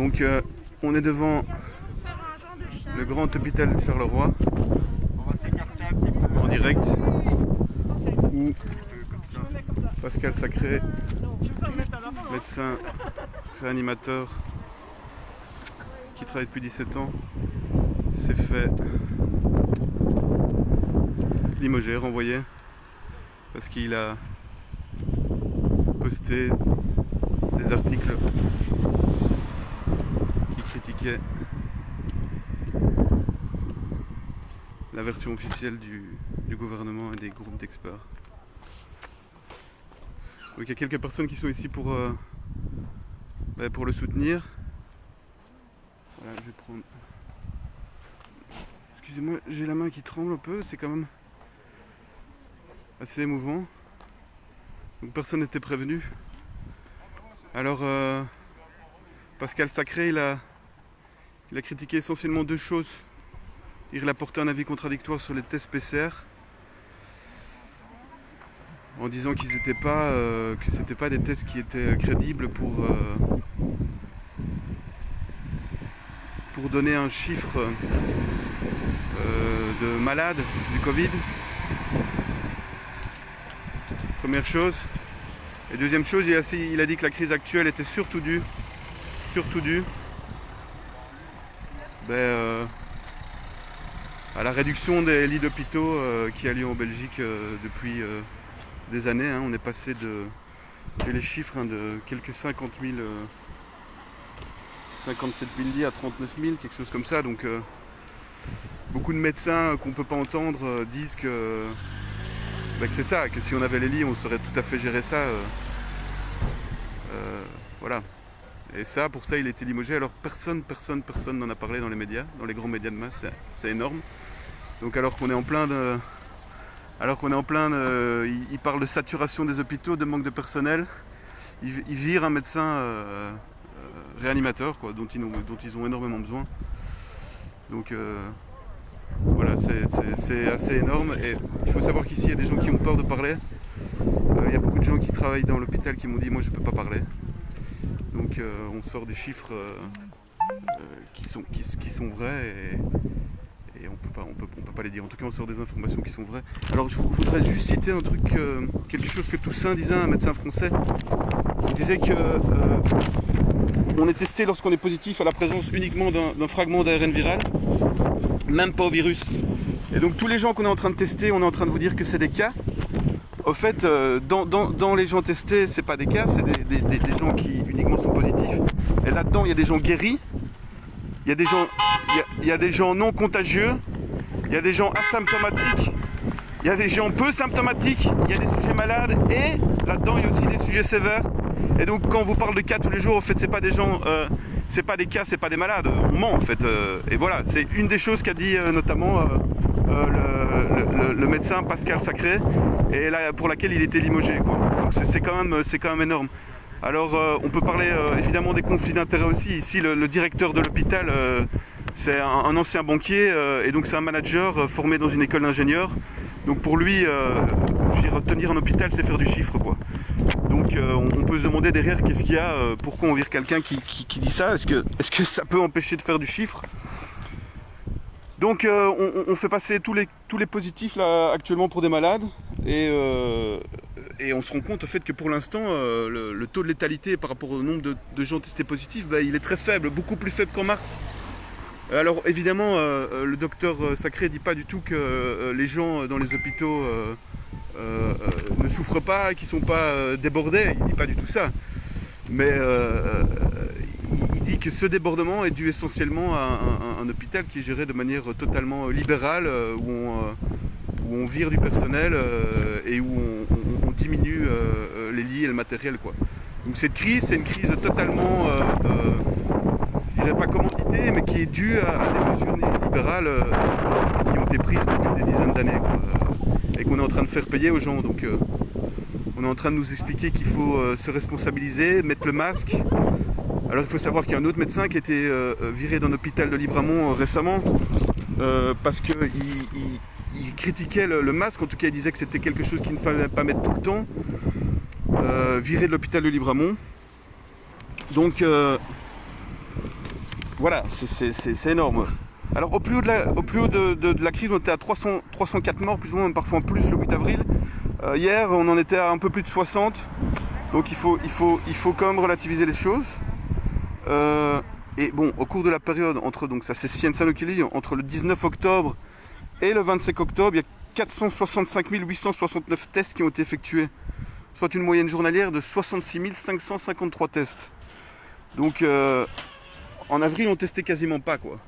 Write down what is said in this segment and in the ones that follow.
Donc on est devant le grand hôpital de Charleroi en direct où Pascal Sacré, médecin réanimateur qui travaille depuis 17 ans, s'est fait limoger, renvoyer parce qu'il a posté des articles qui critiquaient la version officielle du gouvernement et des groupes d'experts. Donc il y a quelques personnes qui sont ici pour le soutenir. Voilà, je vais prendre... Excusez-moi, j'ai la main qui tremble un peu, c'est quand même assez émouvant. Donc personne n'était prévenu. Alors Pascal Sacré, il a critiqué essentiellement deux choses. Il a porté un avis contradictoire sur les tests PCR en disant que c'était pas des tests qui étaient crédibles pour donner un chiffre de malades du Covid. Première chose. Et deuxième chose, il a dit que la crise actuelle était surtout due à la réduction des lits d'hôpitaux qui a lieu en Belgique depuis des années. On est passé j'ai les chiffres de quelques 57 000 lits à 39 000, quelque chose comme ça. Donc beaucoup de médecins qu'on ne peut pas entendre disent que c'est ça, que si on avait les lits, on saurait tout à fait gérer ça. Voilà. Et ça, pour ça, il a été limogé. Alors personne n'en a parlé dans les médias, dans les grands médias de masse, c'est énorme. Donc alors qu'on est en plein il parle de saturation des hôpitaux, de manque de personnel. Il vire un médecin réanimateur, quoi, dont ils ont énormément besoin. Donc voilà, c'est assez énorme. Et il faut savoir qu'ici, il y a des gens qui ont peur de parler. Il y a beaucoup de gens qui travaillent dans l'hôpital qui m'ont dit « moi je peux pas parler ». Donc on sort des chiffres qui sont vrais et on peut pas les dire. En tout cas, on sort des informations qui sont vraies. Alors je voudrais juste citer un truc, quelque chose que Toussaint disait, un médecin français. Il disait que on est testé lorsqu'on est positif à la présence uniquement d'un fragment d'ARN viral, même pas au virus. Et donc tous les gens qu'on est en train de tester, on est en train de vous dire que c'est des cas. Au fait, dans les gens testés, c'est pas des cas, c'est des gens qui uniquement sont positifs. Et là-dedans, il y a des gens guéris, il y a des gens non contagieux, il y a des gens asymptomatiques, il y a des gens peu symptomatiques, il y a des sujets malades et là-dedans, il y a aussi des sujets sévères. Et donc, quand on vous parle de cas tous les jours, en fait, c'est pas des gens, c'est pas des cas, c'est pas des malades. On ment en fait. Et voilà, c'est une des choses qu'a dit notamment le médecin Pascal Sacré, et là, pour laquelle il était limogé, quoi. Donc c'est quand même énorme. Alors on peut parler évidemment des conflits d'intérêts aussi. Ici le directeur de l'hôpital c'est un ancien banquier et donc c'est un manager formé dans une école d'ingénieurs. Donc pour lui, tenir un hôpital c'est faire du chiffre, quoi. Donc on peut se demander derrière qu'est-ce qu'il y a, pourquoi on vire quelqu'un qui dit ça. Est-ce que ça peut empêcher de faire du chiffre? Donc on fait passer tous les positifs là actuellement pour des malades et on se rend compte au fait que pour l'instant le taux de létalité par rapport au nombre de gens testés positifs, il est très faible, beaucoup plus faible qu'en mars. Alors évidemment le docteur Sacré dit pas du tout que les gens dans les hôpitaux ne souffrent pas, qu'ils sont pas débordés, il dit pas du tout ça. Mais il dit que ce débordement est dû essentiellement à un hôpital qui est géré de manière totalement libérale, où on vire du personnel et où on diminue les lits et le matériel, quoi. Donc cette crise, c'est une crise totalement, je dirais pas commanditée, mais qui est due à des mesures libérales qui ont été prises depuis des dizaines d'années, quoi, et qu'on est en train de faire payer aux gens. Donc on est en train de nous expliquer qu'il faut se responsabiliser, mettre le masque. Alors il faut savoir qu'il y a un autre médecin qui a été viré d'un hôpital de Libramont récemment parce qu'il critiquait le masque. En tout cas il disait que c'était quelque chose qu'il ne fallait pas mettre tout le temps, viré de l'hôpital de Libramont. Donc Voilà, c'est énorme. Alors au plus haut de la crise, on était à 304 morts, plus ou moins, parfois plus le 8 avril. Hier, on en était à un peu plus de 60. Donc il faut quand même relativiser les choses. Et bon, au cours de la période entre, donc ça c'est Scienza Noculi, entre le 19 octobre et le 25 octobre, il y a 465 869 tests qui ont été effectués, soit une moyenne journalière de 66 553 tests. Donc en avril, on testait quasiment pas, quoi.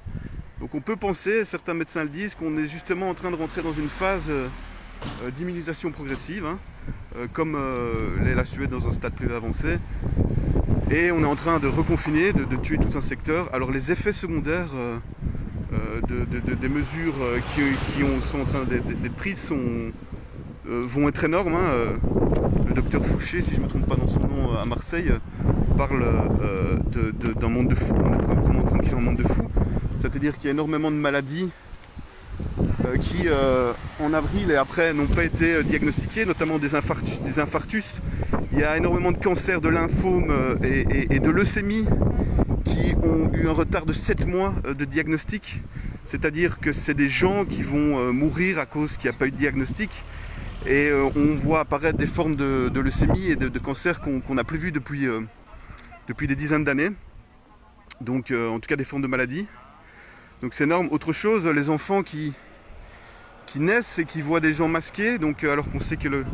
Donc on peut penser, certains médecins le disent, qu'on est justement en train de rentrer dans une phase d'immunisation progressive, hein, comme l'est la Suède dans un stade plus avancé. Et on est en train de reconfiner, de tuer tout un secteur. Alors les effets secondaires des mesures sont en train d'être prises vont être énormes, hein. Le docteur Fouché, si je ne me trompe pas dans son nom, à Marseille, parle d'un monde de fous. On est vraiment en train de créer un monde de fous. C'est-à-dire qu'il y a énormément de maladies qui, en avril et après, n'ont pas été diagnostiquées, notamment des infarctus. Il y a énormément de cancers, de lymphomes et de leucémies qui ont eu un retard de 7 mois de diagnostic. C'est-à-dire que c'est des gens qui vont mourir à cause qu'il n'y a pas eu de diagnostic. Et on voit apparaître des formes de leucémie et de cancer qu'on n'a plus vu depuis des dizaines d'années. Donc en tout cas des formes de maladies. Donc c'est énorme. Autre chose, les enfants qui naissent et qui voient des gens masqués, donc alors qu'on sait que le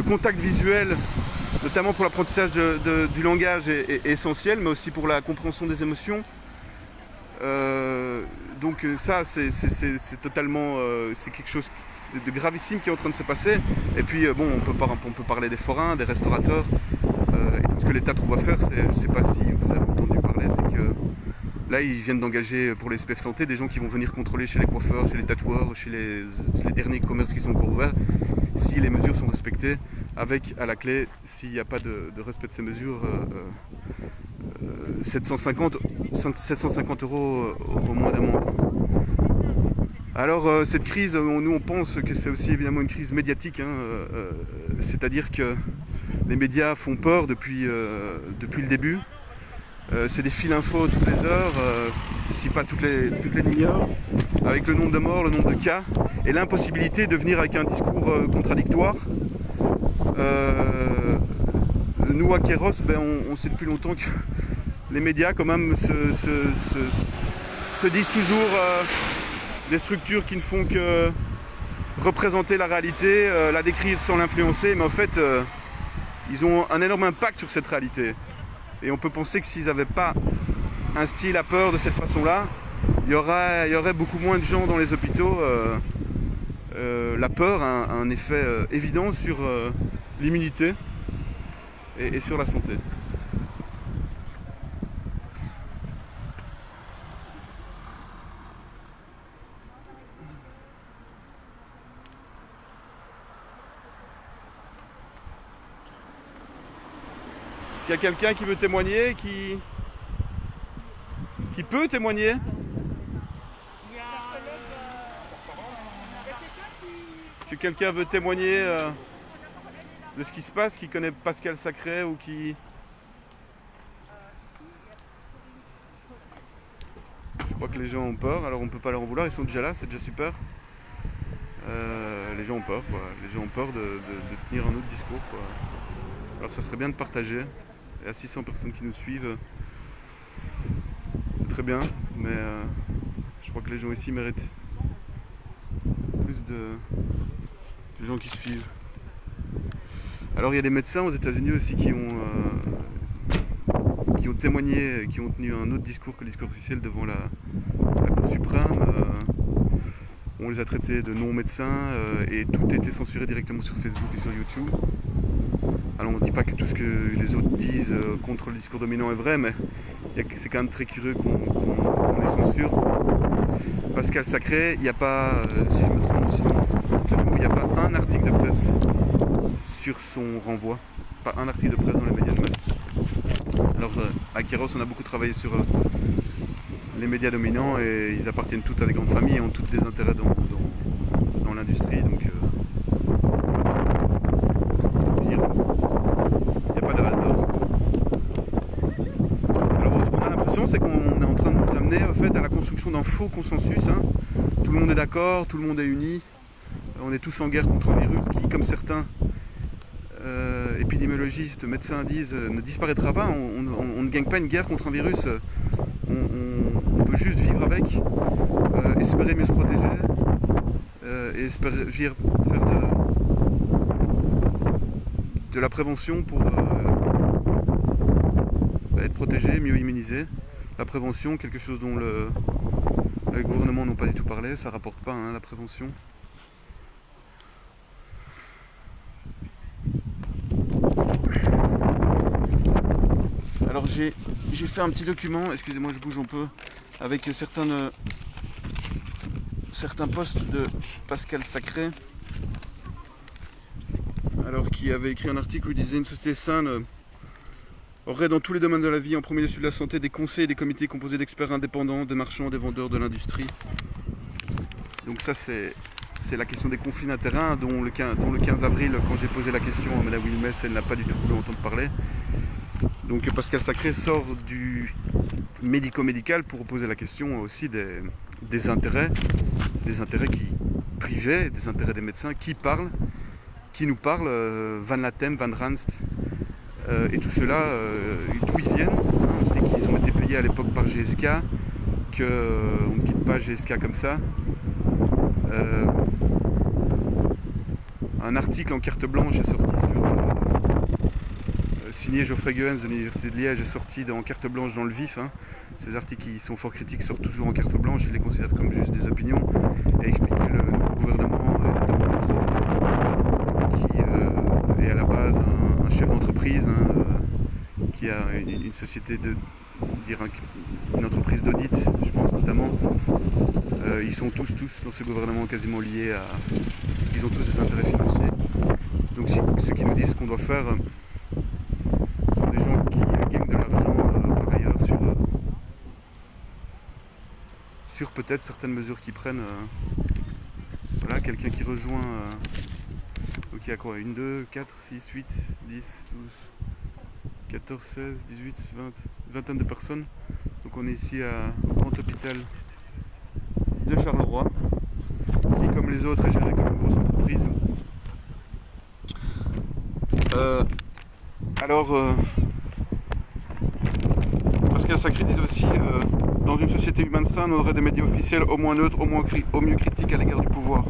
contact visuel, notamment pour l'apprentissage du langage, est essentiel, mais aussi pour la compréhension des émotions. Donc ça, c'est totalement, c'est quelque chose de gravissime qui est en train de se passer. Et puis bon, on peut parler des forains, des restaurateurs, et tout ce que l'État trouve à faire. Je ne sais pas si vous avez entendu parler, c'est que là, ils viennent d'engager pour les SPF Santé des gens qui vont venir contrôler chez les coiffeurs, chez les tatoueurs, chez les derniers commerces qui sont encore ouverts, si les mesures sont respectées, avec à la clé, s'il n'y a pas de respect de ces mesures, 750 € au mois d'amende. Alors cette crise, nous on pense que c'est aussi évidemment une crise médiatique, hein, c'est-à-dire que les médias font peur depuis le début. C'est des fils infos toutes les heures, si pas toutes les demi-heures, avec le nombre de morts, le nombre de cas, et l'impossibilité de venir avec un discours contradictoire. Nous à Kairos, on sait depuis longtemps que les médias quand même se disent toujours des structures qui ne font que représenter la réalité, la décrire sans l'influencer, mais en fait ils ont un énorme impact sur cette réalité. Et on peut penser que s'ils n'avaient pas instillé la peur de cette façon-là, il y aurait beaucoup moins de gens dans les hôpitaux. La peur a un effet évident sur l'immunité et sur la santé. S'il y a quelqu'un qui veut témoigner, qui peut témoigner. Est-ce que quelqu'un veut témoigner de ce qui se passe, qui connaît Pascal Sacré ou qui... Je crois que les gens ont peur, alors on ne peut pas leur en vouloir, ils sont déjà là, c'est déjà super. Les gens ont peur, quoi. Les gens ont peur de tenir un autre discours, quoi. Alors ça serait bien de partager. Il y a 600 personnes qui nous suivent. C'est très bien, mais je crois que les gens ici méritent plus de gens qui suivent. Alors il y a des médecins aux États-Unis aussi qui ont témoigné, qui ont tenu un autre discours que le discours officiel devant la Cour suprême. On les a traités de non-médecins et tout a été censuré directement sur Facebook et sur YouTube. Alors on ne dit pas que tout ce que les autres disent contre le discours dominant est vrai, mais c'est quand même très curieux qu'on les censure. Pascal Sacré, il n'y a pas, si je me trompe, il n'y a pas un article de presse sur son renvoi, pas un article de presse dans les médias de masse. Alors à Kairos, on a beaucoup travaillé sur les médias dominants et ils appartiennent tous à des grandes familles et ont tous des intérêts dans l'industrie. Donc il n'y a pas de hasard. Alors ce qu'on a l'impression, c'est qu'on est en train de nous amener en fait, à la construction d'un faux consensus. Hein. Tout le monde est d'accord, tout le monde est uni. On est tous en guerre contre un virus qui, comme certains épidémiologistes, médecins disent, ne disparaîtra pas. On ne gagne pas une guerre contre un virus. On peut juste vivre avec, espérer mieux se protéger et espérer faire de la prévention pour être protégé, mieux immunisé. La prévention, quelque chose dont les gouvernements n'ont pas du tout parlé, ça rapporte pas hein, la prévention. Alors j'ai fait un petit document, excusez-moi je bouge un peu, avec certains posts de Pascal Sacré, alors qui avait écrit un article où il disait une société saine aurait dans tous les domaines de la vie, en premier lieu celui de la santé, des conseils et des comités composés d'experts indépendants, des marchands, des vendeurs, de l'industrie. Donc ça c'est la question des conflits d'intérêts, dont le 15 avril, quand j'ai posé la question à Mme Wilmès, elle n'a pas du tout voulu entendre parler. Donc Pascal Sacré sort du médico-médical pour poser la question aussi des intérêts privés, des intérêts des médecins qui nous parlent, Van Latem, Van Ranst, et tout cela, d'où ils viennent. On sait qu'ils ont été payés à l'époque par GSK, qu'on ne quitte pas GSK comme ça. Un article en carte blanche est sorti signé Geoffrey Goens de l'Université de Liège, est sorti en carte blanche dans le vif. Hein. Ces articles qui sont fort critiques sortent toujours en carte blanche, il les considère comme juste des opinions, et expliquer le nouveau gouvernement qui est à la base un chef d'entreprise, hein, qui a une société une entreprise d'audit, je pense notamment. Ils sont tous dans ce gouvernement quasiment liés à... Ils ont tous des intérêts financiers. Donc ceux qui nous disent ce qu'on doit faire sont des gens qui gagnent de l'argent par ailleurs sur peut-être certaines mesures qu'ils prennent. Voilà, quelqu'un qui rejoint... donc il y a quoi 1, 2, 4, 6, 8, 10, 12, 14, 16, 18, 20, vingtaine de personnes. Donc on est ici au grand hôpital de Charleroi, qui comme les autres est géré comme une grosse entreprise. Pascal Sacré dit aussi dans une société humaine saine, on aurait des médias officiels au moins neutres, au mieux critiques à l'égard du pouvoir.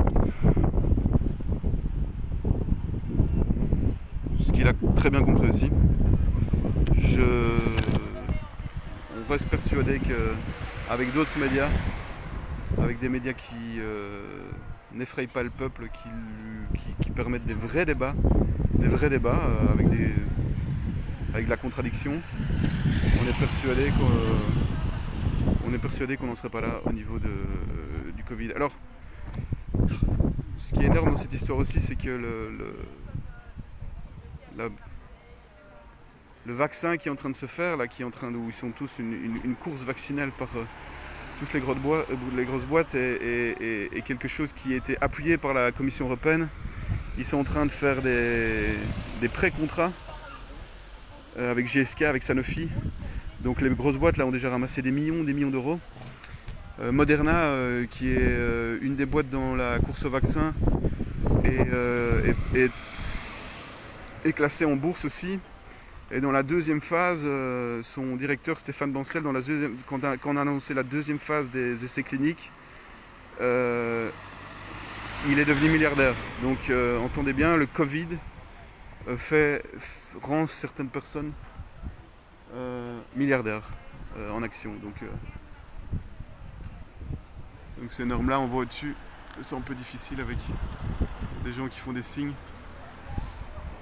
Ce qu'il a très bien compris aussi. On reste persuadé qu'avec d'autres médias, avec des médias qui n'effrayent pas le peuple, qui permettent des vrais débats avec de la contradiction, on est persuadé qu'on n'en serait pas là au niveau du Covid. Alors, ce qui est énorme dans cette histoire aussi, c'est que le vaccin qui est en train de se faire, là, où ils sont tous une course vaccinale par tous les grosses boîtes, est quelque chose qui a été appuyé par la Commission européenne. Ils sont en train de faire des pré-contrats avec GSK, avec Sanofi. Donc les grosses boîtes là ont déjà ramassé des millions d'euros. Moderna, qui est une des boîtes dans la course au vaccin, est classée en bourse aussi. Et dans la deuxième phase, son directeur Stéphane Bancel, quand on a annoncé la deuxième phase des essais cliniques, il est devenu milliardaire. Donc entendez bien, le Covid rend certaines personnes milliardaires en action. Donc ces normes-là, on voit au-dessus, c'est un peu difficile avec des gens qui font des signes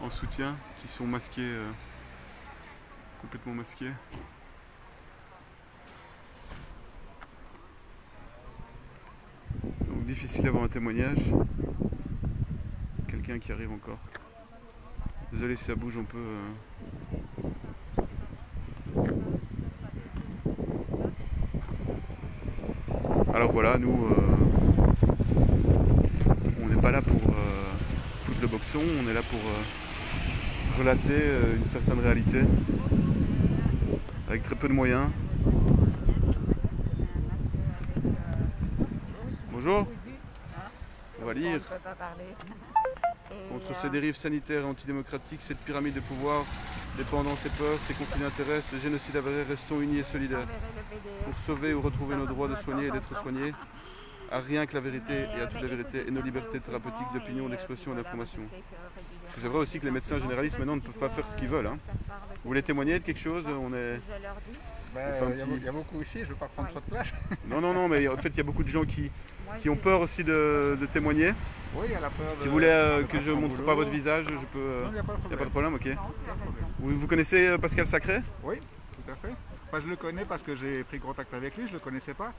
en soutien, qui sont masqués, complètement masqués. Donc difficile d'avoir un témoignage. Quelqu'un qui arrive encore. Désolé si ça bouge un peu. Alors voilà, nous on n'est pas là pour foutre le boxon, on est là pour relater une certaine réalité avec très peu de moyens. Bonjour, cousu, hein, on va on ne lire. peut pas parler. Et, Contre ces dérives sanitaires et antidémocratiques, cette pyramide de pouvoir, dépendance et peur, ces conflits d'intérêts, ce génocide avéré, restons unis et solidaires. j'enverrai le PDF. Pour sauver ou retrouver nos droits de soigner et d'être soignés, à rien que la vérité et à toute la vérité et nos libertés thérapeutiques, d'opinion, d'expression et d'information. Parce que c'est vrai aussi que les médecins généralistes maintenant ne peuvent pas faire ce qu'ils veulent. Hein. Vous voulez témoigner de quelque chose? On est... Je leur dis, Enfin, Il y a beaucoup ici, je ne veux pas prendre trop de place. Non, mais en fait il y a beaucoup de gens qui moi, ont peur aussi de témoigner. Oui, il y a la peur de... Si vous voulez que je son montre boulot. pas votre visage, je peux... Non, il n'y a pas de Il n'y a pas de problème. problème, ok. non, tu as raison. Vous connaissez Pascal Sacré? Oui, tout à fait. Enfin, je le connais parce que j'ai pris contact avec lui, je ne le connaissais pas.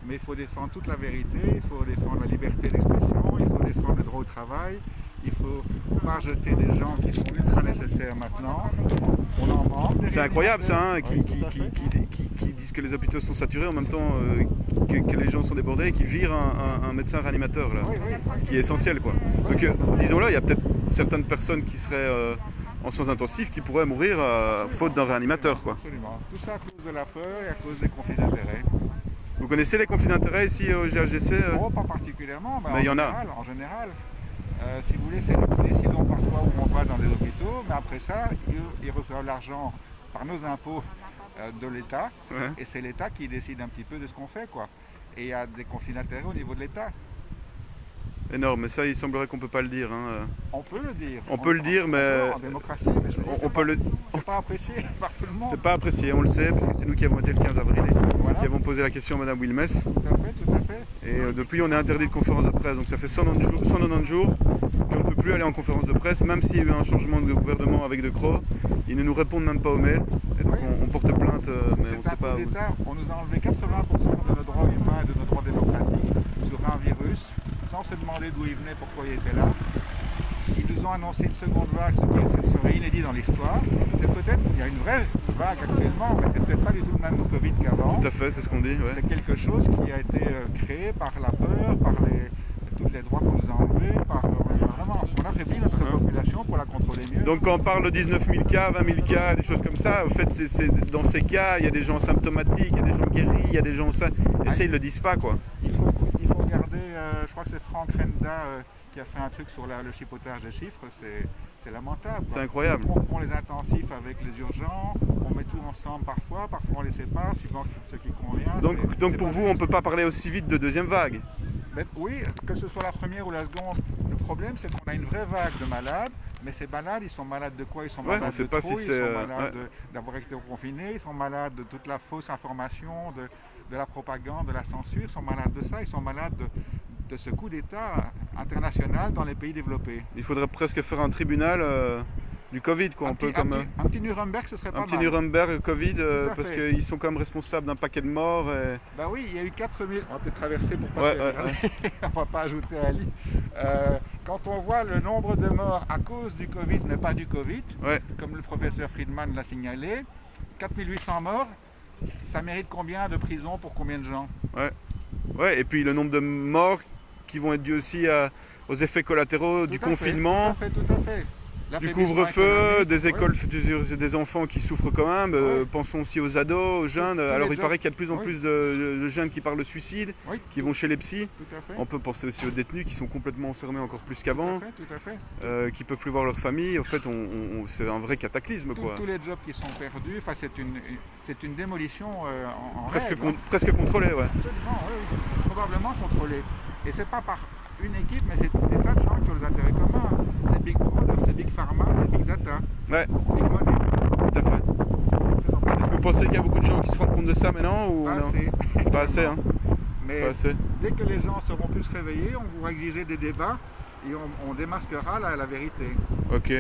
Mais il faut défendre toute la vérité, il faut défendre la liberté d'expression, il faut défendre le droit au travail, il ne faut pas jeter des gens qui sont ultra nécessaires maintenant. On en manque. C'est incroyable ça, hein, Oui, tout à fait. qui disent que les hôpitaux sont saturés en même temps que les gens sont débordés et qui virent un médecin réanimateur là, Oui, oui. qui est essentiel quoi. Donc disons-le, il y a peut-être certaines personnes qui seraient en soins intensifs qui pourraient mourir faute d'un réanimateur quoi. Absolument. Tout ça à cause de la peur et à cause des conflits d'intérêts. Vous connaissez les conflits d'intérêts ici au GHGC Oh, pas particulièrement, Mais il y en a. En général. Si vous voulez, c'est nous qui décidons parfois où on va dans les hôpitaux, mais après ça, ils reçoivent l'argent par nos impôts de l'État, Ouais. et c'est l'État qui décide un petit peu de ce qu'on fait, quoi. Et il y a des conflits d'intérêts au niveau de l'État. Énorme, mais ça il semblerait qu'on peut pas le dire. Hein. On peut le dire. On peut le dire, mais en démocratie, mais je veux dire, on peut le... c'est pas apprécié par tout le monde. C'est pas apprécié, on le sait, parce que c'est nous qui avons été le 15 avril et Voilà. qui avons posé la question à Madame Wilmès. Tout à fait, tout à fait. Et depuis, on est interdit de conférence de presse. Donc ça fait 190 jours qu'on ne peut plus aller en conférence de presse, même s'il y a eu un changement de gouvernement avec De Croo. Ils ne nous répondent même pas aux mails. Et donc Oui. on porte plainte, mais on C'est ne un sait pas coup où. d'État. On nous a enlevé 80% de nos droits humains et de nos droits démocratiques sur un virus, sans se demander d'où il venait, pourquoi il était là. Ils nous ont annoncé une seconde vague, ce qui serait inédit dans l'histoire. C'est peut-être, il y a une vraie vague actuellement, mais c'est peut-être pas du tout le même Covid qu'avant. Tout à fait, c'est ce qu'on dit. Ouais. C'est quelque chose qui a été créé par la peur, par tous les droits qu'on nous a enlevés, vraiment, on affaiblit notre population pour la contrôler mieux. Donc quand on parle de 19 000 cas, 20 000 cas, des choses comme ça, en fait, dans ces cas, il y a des gens symptomatiques, il y a des gens guéris, il y a des gens ça. Et ça, ils le disent pas, quoi. Il faut regarder, je crois que c'est Franck Renda qui a fait un truc sur le chipotage des chiffres, c'est lamentable. C'est incroyable. On confond les intensifs avec les urgents, on met tout ensemble parfois on les sépare, suivant ce qui convient. Donc pour pas vous, on ne peut pas parler aussi vite de deuxième vague. Mais oui, que ce soit la première ou la seconde, le problème c'est qu'on a une vraie vague de malades, mais ces malades, ils sont malades de quoi? Ils sont Ouais, on malades sait de pas trop, si ils c'est, sont malades ouais. d'avoir été confinés, ils sont malades de toute la fausse information, de la propagande, de la censure, ils sont malades de ça, ils sont malades de ce coup d'État international dans les pays développés. Il faudrait presque faire un tribunal du Covid, quoi. Un petit Nuremberg, ce serait pas un petit mal. Nuremberg Covid, Tout à parce fait. qu'ils sont quand même responsables d'un paquet de morts. Et... Bah oui, il y a eu 4000, on va peut-être traverser pour pas Ouais, se ouais, on va pas ajouter un lit. Quand on voit le nombre de morts à cause du Covid, mais pas du Covid, Ouais. comme le professeur Friedman l'a signalé, 4800 morts, ça mérite combien de prison pour combien de gens? Ouais, et puis le nombre de morts qui vont être dus aussi aux effets collatéraux du Tout à fait, confinement, tout à fait. du L'affaiblissement couvre-feu, économique, des ouais. écoles, des enfants qui souffrent quand même. Ouais. Pensons aussi aux ados, aux jeunes. tous les Alors il jeunes. paraît qu'il y a de plus en Oui. plus de jeunes qui parlent de suicide, Oui, qui vont chez les psys. tout à fait. On peut penser aussi aux détenus qui sont complètement enfermés encore plus Tout qu'avant, à fait, tout à fait. qui peuvent plus voir leur famille. En fait, c'est un vrai cataclysme, quoi. Tous les jobs qui sont perdus, enfin, c'est une démolition en Presque, règle, hein. presque contrôlé, ouais. Absolument, oui. Probablement contrôlé. Et c'est pas par une équipe, mais c'est des tas de gens qui ont des intérêts communs. C'est Big Brother, c'est Big Pharma, c'est Big Data, Ouais, Big Money. tout à fait. Est-ce que vous pensez qu'il y a beaucoup de gens qui se rendent compte de ça maintenant ou Pas non? assez. Pas assez, hein. Mais Pas assez. dès que les gens seront plus réveillés, on pourra exiger des débats et on démasquera la vérité. Ok.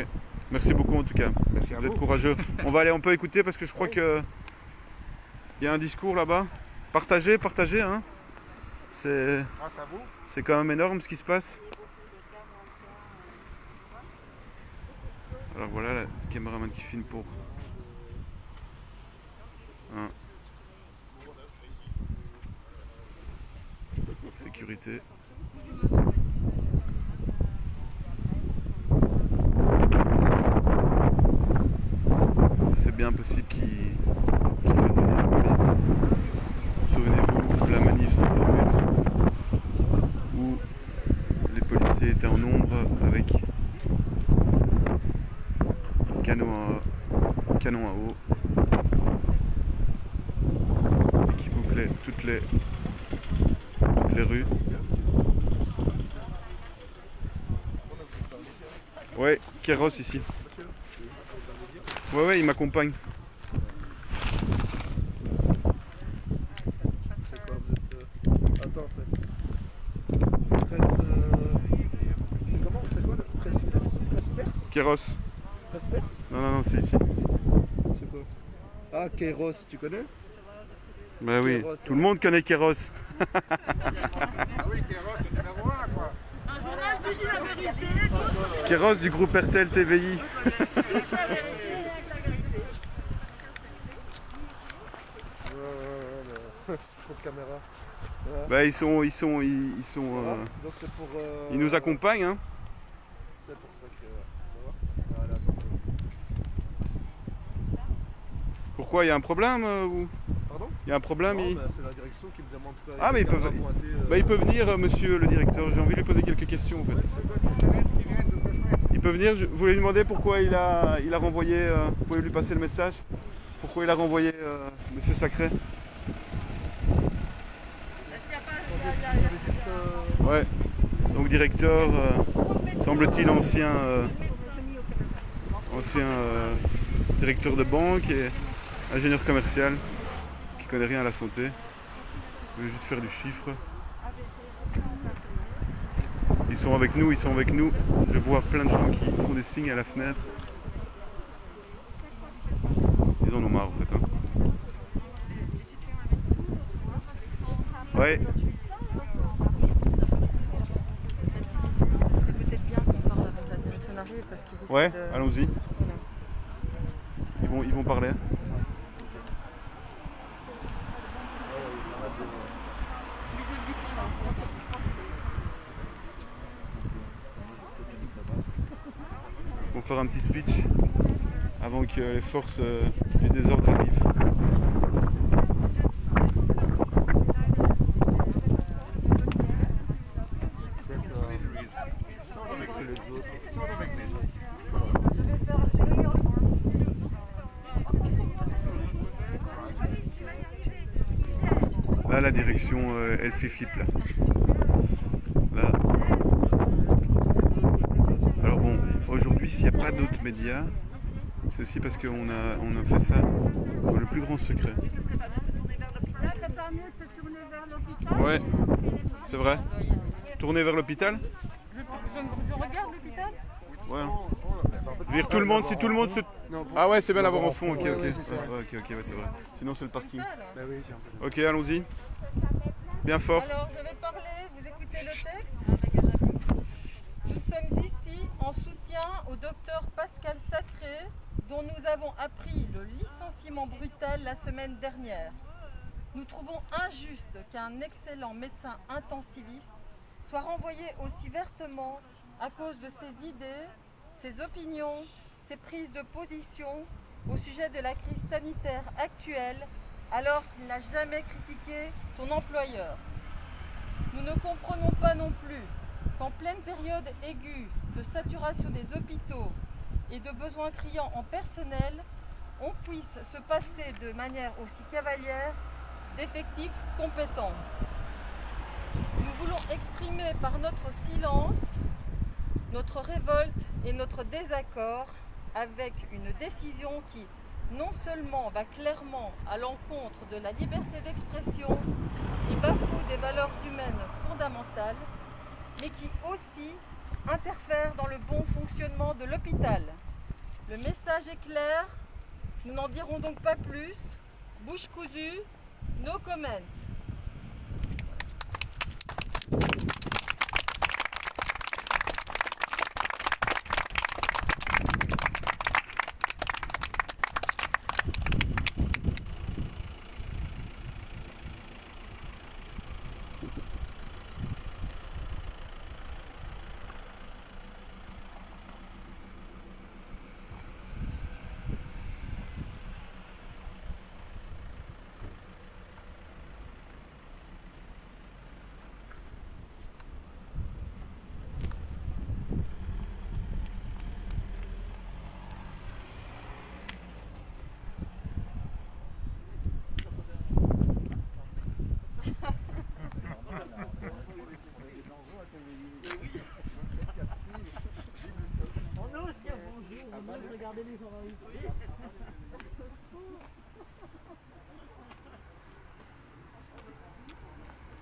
Merci beaucoup en tout cas. Merci à Vous êtes vous. courageux. On peut écouter parce que je crois que il y a un discours là-bas. Partagez, hein. Grâce à vous. C'est quand même énorme ce qui se passe. Alors voilà, le caméraman qui filme pour sécurité. C'est bien possible qu'il fasse venir la police. Souvenez-vous, la manif Saint-Ormuz. canon à eau et qui bouclait toutes les rues. Ouais, Kéros ici. Ouais, il m'accompagne. C'est quoi, vous êtes... Attends, en fait. Presse... C'est comment? C'est quoi le presse perse? Kéros. Presse perse? Non, c'est ici. C'est quoi? Ah, Kéros, tu connais? Bah oui, Kéros, tout le monde connaît Kéros. Ah oui, Kéros, c'est numéro 1 quoi. Un journal qui dit la vérité. Kéros du groupe RTL TVI. Trop de caméras. Bah ils sont Donc c'est pour... ils nous accompagnent hein. C'est pour ça que... Ça va? Voilà. Pourquoi il y a un problème ou... Pardon? Il y a un problème Non, c'est la direction qui me demande quoi. Ah mais il peut venir monsieur le directeur, j'ai envie de lui poser quelques questions en fait. Il peut venir, je voulais lui demander pourquoi il a renvoyé, vous pouvez lui passer le message, pourquoi il a renvoyé monsieur Sacré. Ouais, donc directeur, semble-t-il ancien directeur de banque et ingénieur commercial qui connaît rien à la santé, il veut juste faire du chiffre. Ils sont avec nous, je vois plein de gens qui font des signes à la fenêtre. Ils en ont marre en fait. Hein. Ouais. C'est peut-être bien qu'on parle avec la direction arrive parce qu'il risque Ouais, de... allons-y. Voilà. Ils vont parler. Ils vont faire un petit speech avant que les forces du désordre arrivent. Là, la direction, elle fait flip là. Là. Alors bon, aujourd'hui, s'il n'y a pas d'autres médias, c'est aussi parce qu'on a fait ça dans le plus grand secret. Là, c'est pas mieux de se tourner vers l'hôpital. Ouais, c'est vrai. Tourner vers l'hôpital. Je regarde l'hôpital. Ouais. Vire tout le monde, si tout le monde se... Ah ouais, c'est bien d'avoir en fond, ok, ok. Ouais, c'est ça. Ok, ouais, c'est vrai. Sinon, c'est le parking. Bah oui, c'est un peu... Ok, allons-y. Bien fort. Alors, je vais parler, vous écoutez le texte. Nous sommes ici en soutien au docteur Pascal Sacré, dont nous avons appris le licenciement brutal la semaine dernière. Nous trouvons injuste qu'un excellent médecin intensiviste soit renvoyé aussi vertement à cause de ses idées, ses opinions, ses prises de position au sujet de la crise sanitaire actuelle, alors qu'il n'a jamais critiqué son employeur. Nous ne comprenons pas non plus qu'en pleine période aiguë de saturation des hôpitaux et de besoins criants en personnel, on puisse se passer de manière aussi cavalière d'effectifs compétents. Nous voulons exprimer par notre silence notre révolte et notre désaccord avec une décision qui non seulement va clairement à l'encontre de la liberté d'expression et bafoue des valeurs humaines fondamentales, mais qui aussi interfère dans le bon fonctionnement de l'hôpital. Le message est clair, nous n'en dirons donc pas plus. Bouche cousue, no comment.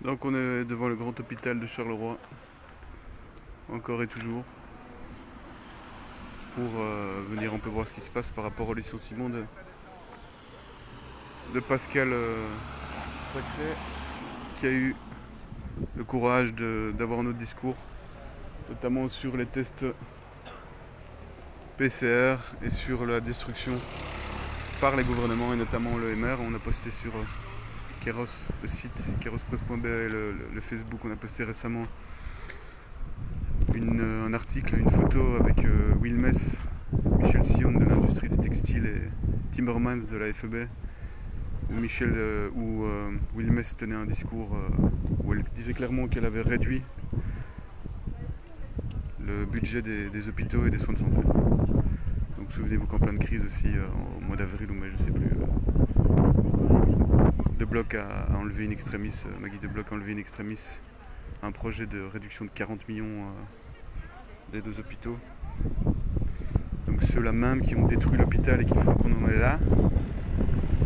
Donc on est devant le grand hôpital de Charleroi, encore et toujours, pour venir un peu voir ce qui se passe par rapport au licenciement de Pascal Sacré, qui a eu le courage d'avoir un autre discours, notamment sur les tests PCR et sur la destruction par les gouvernements et notamment le MR. On a posté sur Kéros, le site kéros-presse.be et le Facebook, on a posté récemment un article, une photo avec Will Mess, Michel Sion de l'industrie du textile et Timmermans de la FEB, où Will Mess tenait un discours où elle disait clairement qu'elle avait réduit le budget des hôpitaux et des soins de santé. Donc souvenez-vous qu'en pleine crise aussi, au mois d'avril ou mai, je sais plus, De Bloc a enlevé in extremis, Maggie De Bloc a enlevé in extremis un projet de réduction de 40 millions des 2 hôpitaux. Donc ceux-là même qui ont détruit l'hôpital et qui font qu'on en est là,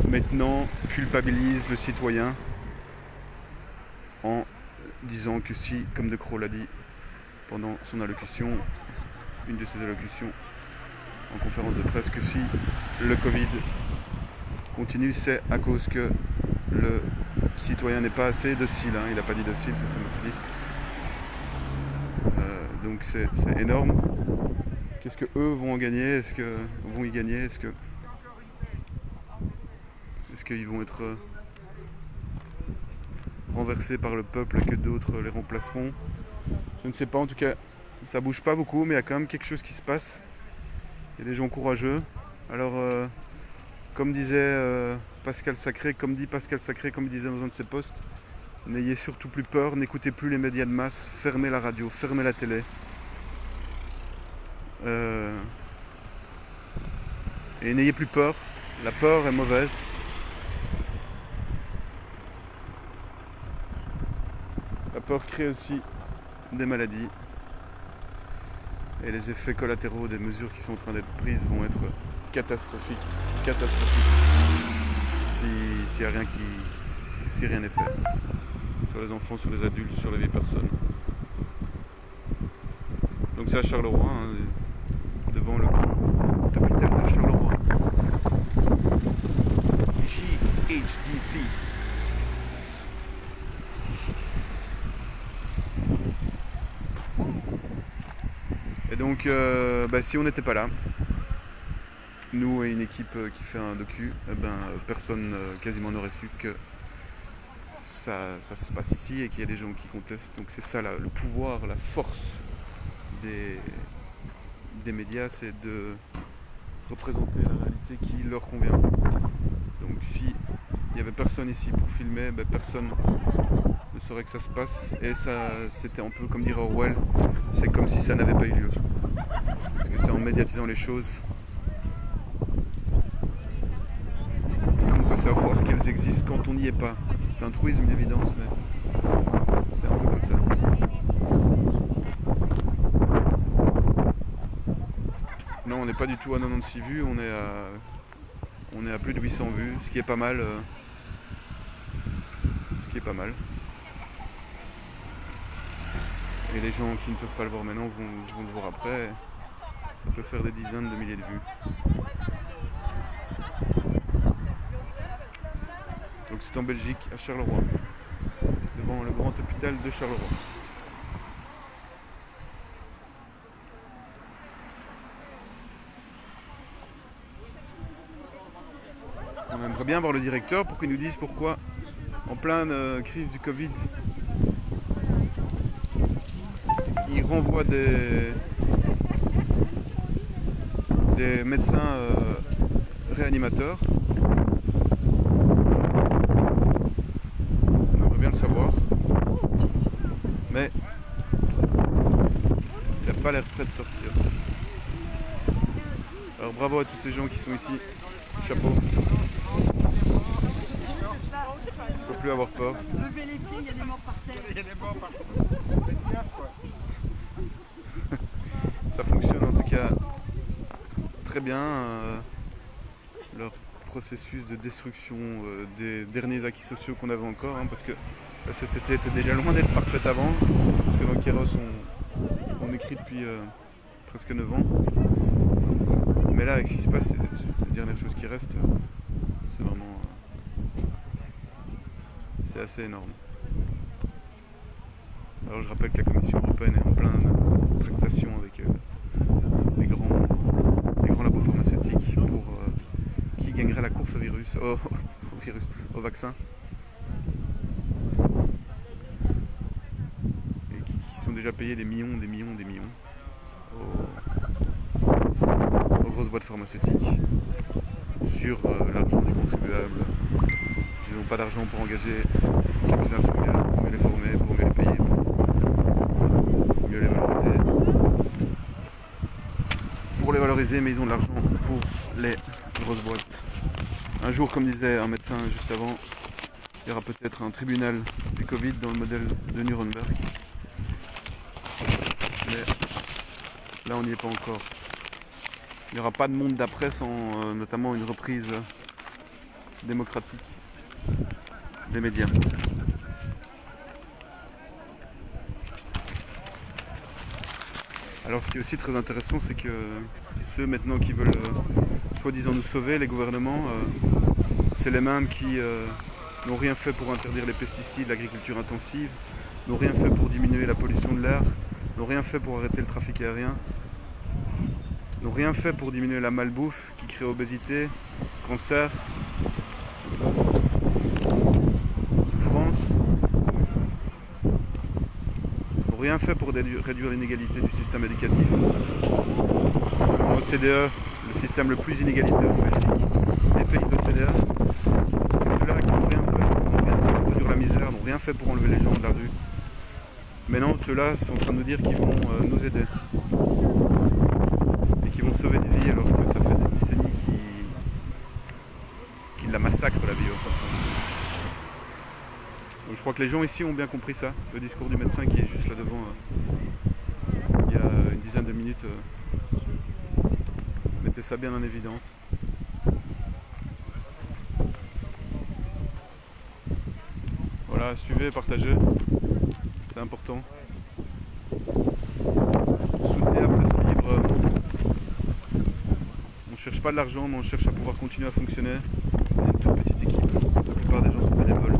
maintenant culpabilisent le citoyen en disant que si, comme De Croo l'a dit pendant son allocution, une de ses allocutions en conférence de presse, que si le Covid continue, c'est à cause que le citoyen n'est pas assez docile, hein. Il n'a pas dit docile, c'est ça m'a dit. Donc c'est énorme. Qu'est-ce que eux vont en gagner? Est-ce que vont y gagner? Est-ce qu'ils vont être renversés par le peuple et que d'autres les remplaceront? Je ne sais pas, en tout cas ça bouge pas beaucoup, mais il y a quand même quelque chose qui se passe. Il y a des gens courageux. Alors comme disait Pascal Sacré, comme dit Pascal Sacré, comme il disait dans un de ses posts, n'ayez surtout plus peur, n'écoutez plus les médias de masse, fermez la radio, fermez la télé. Et n'ayez plus peur, la peur est mauvaise. La peur crée aussi des maladies. Et les effets collatéraux des mesures qui sont en train d'être prises vont être catastrophiques. Si rien n'est fait. Sur les enfants, sur les adultes, sur les vieilles personnes. Donc c'est à Charleroi, hein, devant le grand hôpital de Charleroi. JHDC. Et donc, si on n'était pas là, nous et une équipe qui fait un docu, personne quasiment n'aurait su que ça se passe ici et qu'il y a des gens qui contestent. Donc c'est ça le pouvoir, la force des médias, c'est de représenter la réalité qui leur convient. Donc si il n'y avait personne ici pour filmer, personne ne saurait que ça se passe. Et ça, c'était un peu comme dirait Orwell, c'est comme si ça n'avait pas eu lieu. Parce que c'est en médiatisant les choses qu'on peut savoir qu'elles existent quand on n'y est pas. C'est un truisme, une évidence, mais c'est un peu comme ça. Non, on n'est pas du tout à 96 vues, on est à plus de 800 vues, ce qui est pas mal. Et les gens qui ne peuvent pas le voir maintenant vont le voir après. Ça peut faire des dizaines de milliers de vues. Donc c'est en Belgique, à Charleroi, devant le grand hôpital de Charleroi. On aimerait bien voir le directeur pour qu'il nous dise pourquoi, en pleine crise du Covid, il renvoie des médecins réanimateurs. On aimerait bien le savoir. Mais il n'a pas l'air prêt de sortir. Alors bravo à tous ces gens qui sont ici. Chapeau. Il ne faut plus avoir peur. Levez les pieds, il y a des morts par terre. Il y a des morts partout. Faites gaffe, quoi. Ça fonctionne en tout cas très bien leur processus de destruction des derniers acquis sociaux qu'on avait encore, hein, parce que la société était déjà loin d'être parfaite avant, parce que dans Kéros on écrit depuis presque 9 ans. Mais là, avec ce qui se passe, c'est les dernières choses qui restent, c'est vraiment... c'est assez énorme. Alors je rappelle que la Commission européenne est en pleine tractation avec les grands labos pharmaceutiques pour qui gagnerait la course au vaccin. Et qui sont déjà payés des millions aux grosses boîtes pharmaceutiques sur l'argent du contribuable. Ils n'ont pas d'argent pour engager quelques infirmières, pour mieux les former, pour mieux les payer, pour mieux les valoriser. Pour les valoriser, mais ils ont de l'argent pour les grosses boîtes. Un jour, comme disait un médecin juste avant, il y aura peut-être un tribunal du Covid dans le modèle de Nuremberg. Mais là, on n'y est pas encore. Il n'y aura pas de monde d'après sans notamment une reprise démocratique des médias. Alors ce qui est aussi très intéressant, c'est que ceux maintenant qui veulent soi-disant nous sauver, les gouvernements, c'est les mêmes qui n'ont rien fait pour interdire les pesticides, l'agriculture intensive, n'ont rien fait pour diminuer la pollution de l'air, n'ont rien fait pour arrêter le trafic aérien, n'ont rien fait pour diminuer la malbouffe qui crée obésité, cancer, souffrance, n'ont rien fait pour réduire l'inégalité du système éducatif. Selon l'OCDE, le système le plus inégalitaire en Belgique, les pays de l'OCDE, ceux-là qui n'ont rien fait pour réduire la misère, n'ont rien fait pour enlever les gens de la rue. Maintenant, ceux-là sont en train de nous dire qu'ils vont nous aider. Et qu'ils vont sauver des vies alors que ça fait des décennies qu'ils la massacrent la vie au fond. Donc je crois que les gens ici ont bien compris ça. Le discours du médecin qui est juste là devant, il y a une dizaine de minutes, mettait ça bien en évidence. Voilà, suivez, partagez, c'est important. Soutenez la presse libre. On ne cherche pas de l'argent, mais on cherche à pouvoir continuer à fonctionner. On est une toute petite équipe, la plupart des gens sont bénévoles.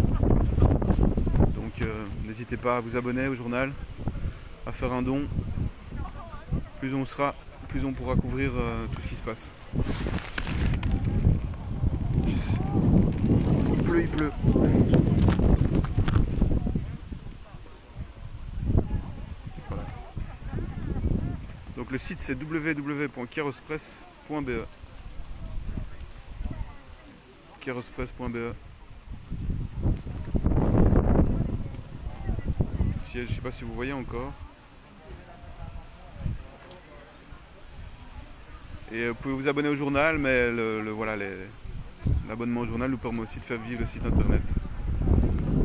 Donc n'hésitez pas à vous abonner au journal, à faire un don. Plus on sera, plus on pourra couvrir tout ce qui se passe. Il pleut. Voilà. Donc le site c'est www.kerospress.be. Kerospress.be. Je ne sais pas si vous voyez encore. Et vous pouvez vous abonner au journal, mais voilà, l'abonnement au journal nous permet aussi de faire vivre le site internet.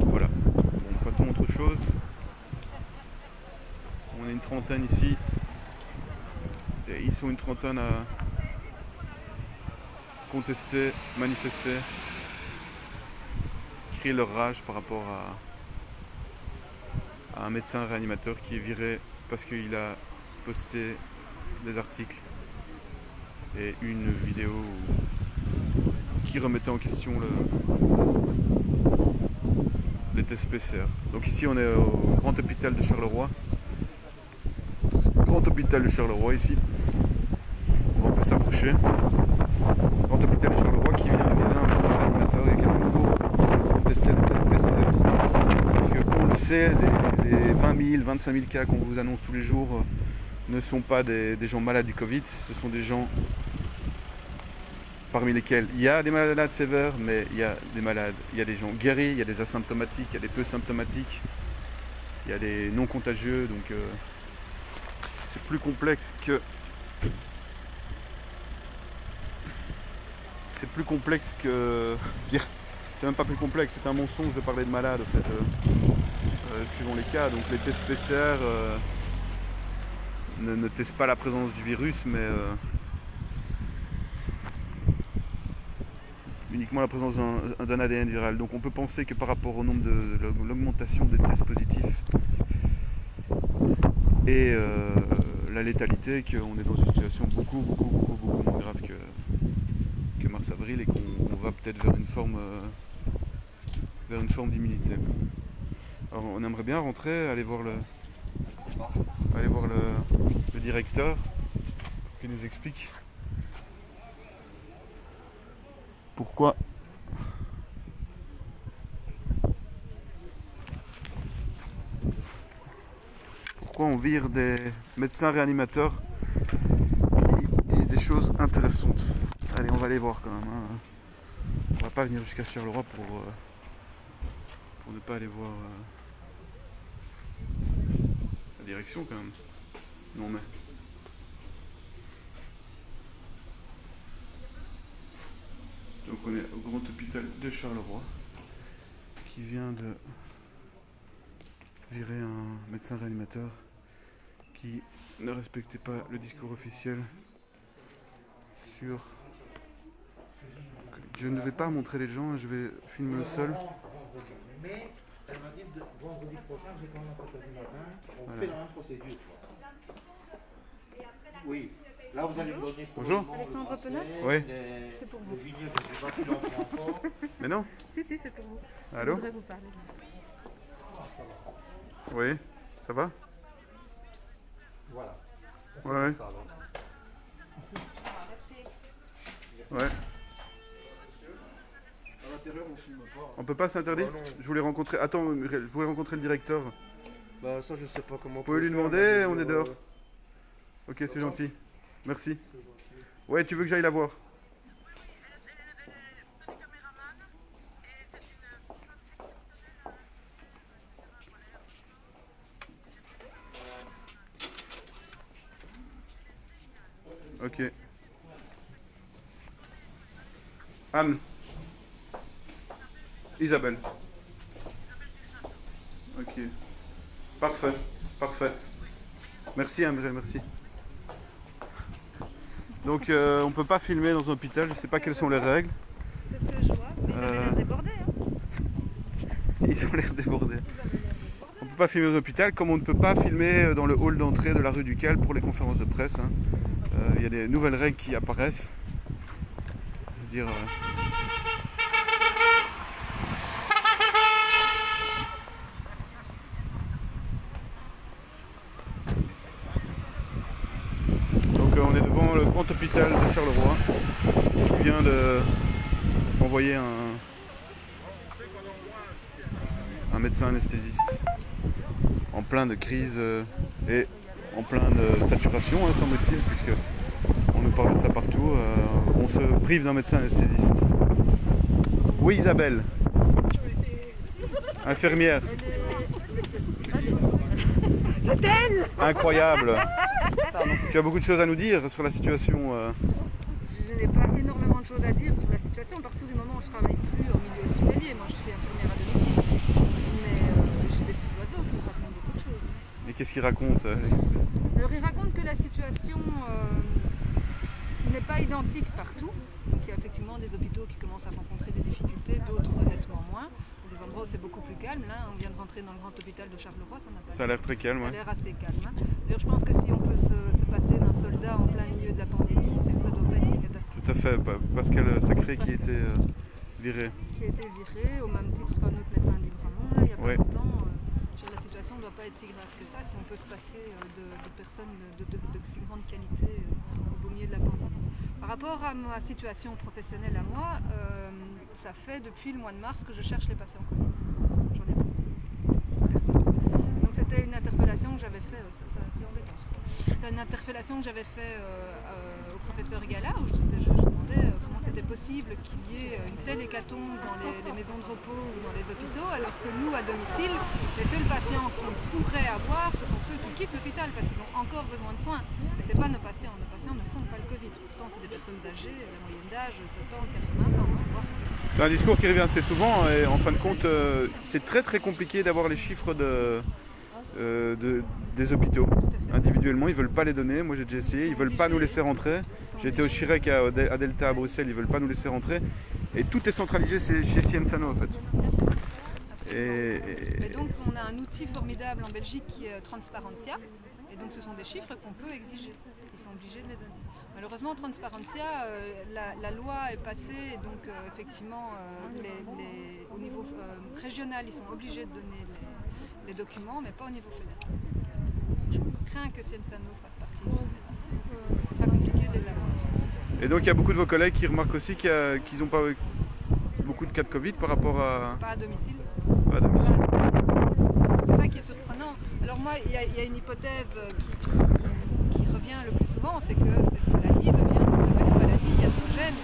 Voilà. Bon, passons à autre chose. On est une trentaine ici. Et ils sont une trentaine à contester, manifester, crier leur rage par rapport à un médecin réanimateur qui est viré parce qu'il a posté des articles et une vidéo qui remettait en question les tests PCR. Donc ici on est au grand hôpital de Charleroi. Grand hôpital de Charleroi ici. On peut s'approcher. Grand hôpital de Charleroi qui vient de virer un médecin réanimateur il y a quelques jours pour tester des tests PCR. Parce qu'on le sait, les 20 000, 25 000 cas qu'on vous annonce tous les jours ne sont pas des gens malades du Covid, ce sont des gens parmi lesquels il y a des malades sévères, mais il y a des malades, il y a des gens guéris, il y a des asymptomatiques, il y a des peu symptomatiques, il y a des non contagieux, donc c'est plus complexe que... C'est plus complexe que... C'est même pas plus complexe, c'est un mensonge de parler de malades en fait, suivant les cas. Donc les tests PCR ne testent pas la présence du virus, mais uniquement la présence d'un ADN viral. Donc on peut penser que par rapport au nombre de l'augmentation des tests positifs et la létalité, qu'on est dans une situation beaucoup moins grave que mars-avril et qu'on va peut-être vers une forme d'immunité. Alors on aimerait bien rentrer, aller voir le directeur pour qu'il nous explique pourquoi on vire des médecins réanimateurs qui disent des choses intéressantes. Allez, on va aller voir quand même. Hein. On va pas venir jusqu'à Charleroi pour ne pas aller voir la direction quand même. Non mais. Donc on est au grand hôpital de Charleroi qui vient de virer un médecin réanimateur qui ne respectait pas le discours officiel sur... Je ne vais pas montrer les gens, je vais filmer seul. Mais elle m'a dit vendredi prochain, j'ai commencé à du matin, on Voilà. fait la même procédure. Oui, là vous allez me donner pour Bonjour. le moment Alexandre le Penat français, Oui. C'est pour vous. le vignet, je ne sais pas s'il en prend encore. Mais non. Si, c'est pour vous. Je Allô? voudrais vous parler. Oui, ça va? Voilà. Ouais. Ça, alors. Ouais. À l'intérieur, on filme pas. On peut pas, c'est interdit? Oh non. Je voulais rencontrer... Attends, je voulais rencontrer le directeur. Bah ça, je sais pas comment. Vous pouvez lui faire, demander, mais on est dehors. Ok, c'est gentil. Merci. Ouais, tu veux que j'aille la voir? Ok. Anne. Isabelle. Ok. Parfait. Parfait. Merci Amré, merci. Donc on peut pas filmer dans un hôpital, je sais pas quelles sont les règles. C'est ce que je vois, mais ils avaient l'air débordés. Hein. Ils ont l'air débordés. On peut pas filmer dans un hôpital comme on ne peut pas filmer dans le hall d'entrée de la rue du Cal pour les conférences de presse. Hein. Il y a des nouvelles règles qui apparaissent. Je veux dire, Donc on est devant le grand hôpital de Charleroi qui vient de envoyer un médecin anesthésiste en plein de crise et en plein de saturation, hein, semble-t-il, puisque on nous parle de ça partout. On se prive d'un médecin anesthésiste. Oui, Isabelle. Infirmière. Incroyable. Tu as beaucoup de choses à nous dire sur la situation. Je n'ai pas énormément de choses à dire sur la situation. À partir du moment où je ne travaille plus en milieu hospitalier, moi je suis infirmière à domicile. Mais j'ai des petits oiseaux qui me racontent beaucoup de choses. Et qu'est-ce qu'il raconte Alors ils racontent que la situation n'est pas identique partout. Donc il y a effectivement des hôpitaux qui commencent à rencontrer des difficultés, d'autres nettement moins. Il y a des endroits où c'est beaucoup plus calme. Là, on vient de rentrer dans le grand hôpital de Charleroi, ça n'a pas Ça a l'air très calme. Ça a Ouais. l'air assez calme. Hein. D'ailleurs, je pense que si on peut se passer d'un soldat en plein milieu de la pandémie, c'est que ça ne doit pas être si catastrophique. Tout à fait. Pascal Sacré qui était viré. Qui a été viré au même titre qu'un autre médecin d'Ibramont, là, il y a pas Ouais. longtemps. La situation ne doit pas être si grave que ça si on peut se passer de personnes de si grande qualité au beau milieu de la pandémie. Par rapport à ma situation professionnelle à moi, ça fait depuis le mois de mars que je cherche les patients Covid. J'en ai pas. Personne. Donc c'était une interpellation que j'avais fait, c'est embêtant. C'est une interpellation que j'avais fait au professeur Igala où je demandais comment c'était possible qu'il y ait une telle hécatombe dans les maisons de repos ou dans les hôpitaux alors que nous à domicile, les seuls patients qu'on pourrait avoir ce sont ceux qui quittent l'hôpital parce qu'ils ont encore besoin de soins. Mais ce n'est pas nos patients ne font pas le Covid. Pourtant c'est des personnes âgées, la moyenne d'âge 70, 80 ans, voire plus. C'est un discours qui revient assez souvent et en fin de compte, c'est très très compliqué d'avoir les chiffres des hôpitaux. Individuellement, ils veulent pas les donner. Moi, j'ai déjà essayé. Ils veulent pas nous laisser rentrer. J'ai été au Chirec à Delta à Bruxelles. Ils veulent pas nous laisser rentrer. Et tout est centralisé chez Cienzano en fait. Et donc on a un outil formidable en Belgique qui est Transparentia. Et donc ce sont des chiffres qu'on peut exiger. Ils sont obligés de les donner. Malheureusement, Transparentia, la loi est passée, et donc effectivement, au niveau régional, ils sont obligés de donner les documents, mais pas au niveau fédéral. Je crains que Cienzano fasse partie. Ce sera compliqué de les avoir. Et donc il y a beaucoup de vos collègues qui remarquent aussi qu'ils n'ont pas beaucoup de cas de Covid par rapport à... Pas à domicile. Pas à domicile. C'est ça qui est surprenant. Alors moi, il y a une hypothèse qui revient le plus souvent, c'est que cette maladie devient ce qu'on appelle une maladie iatrogène.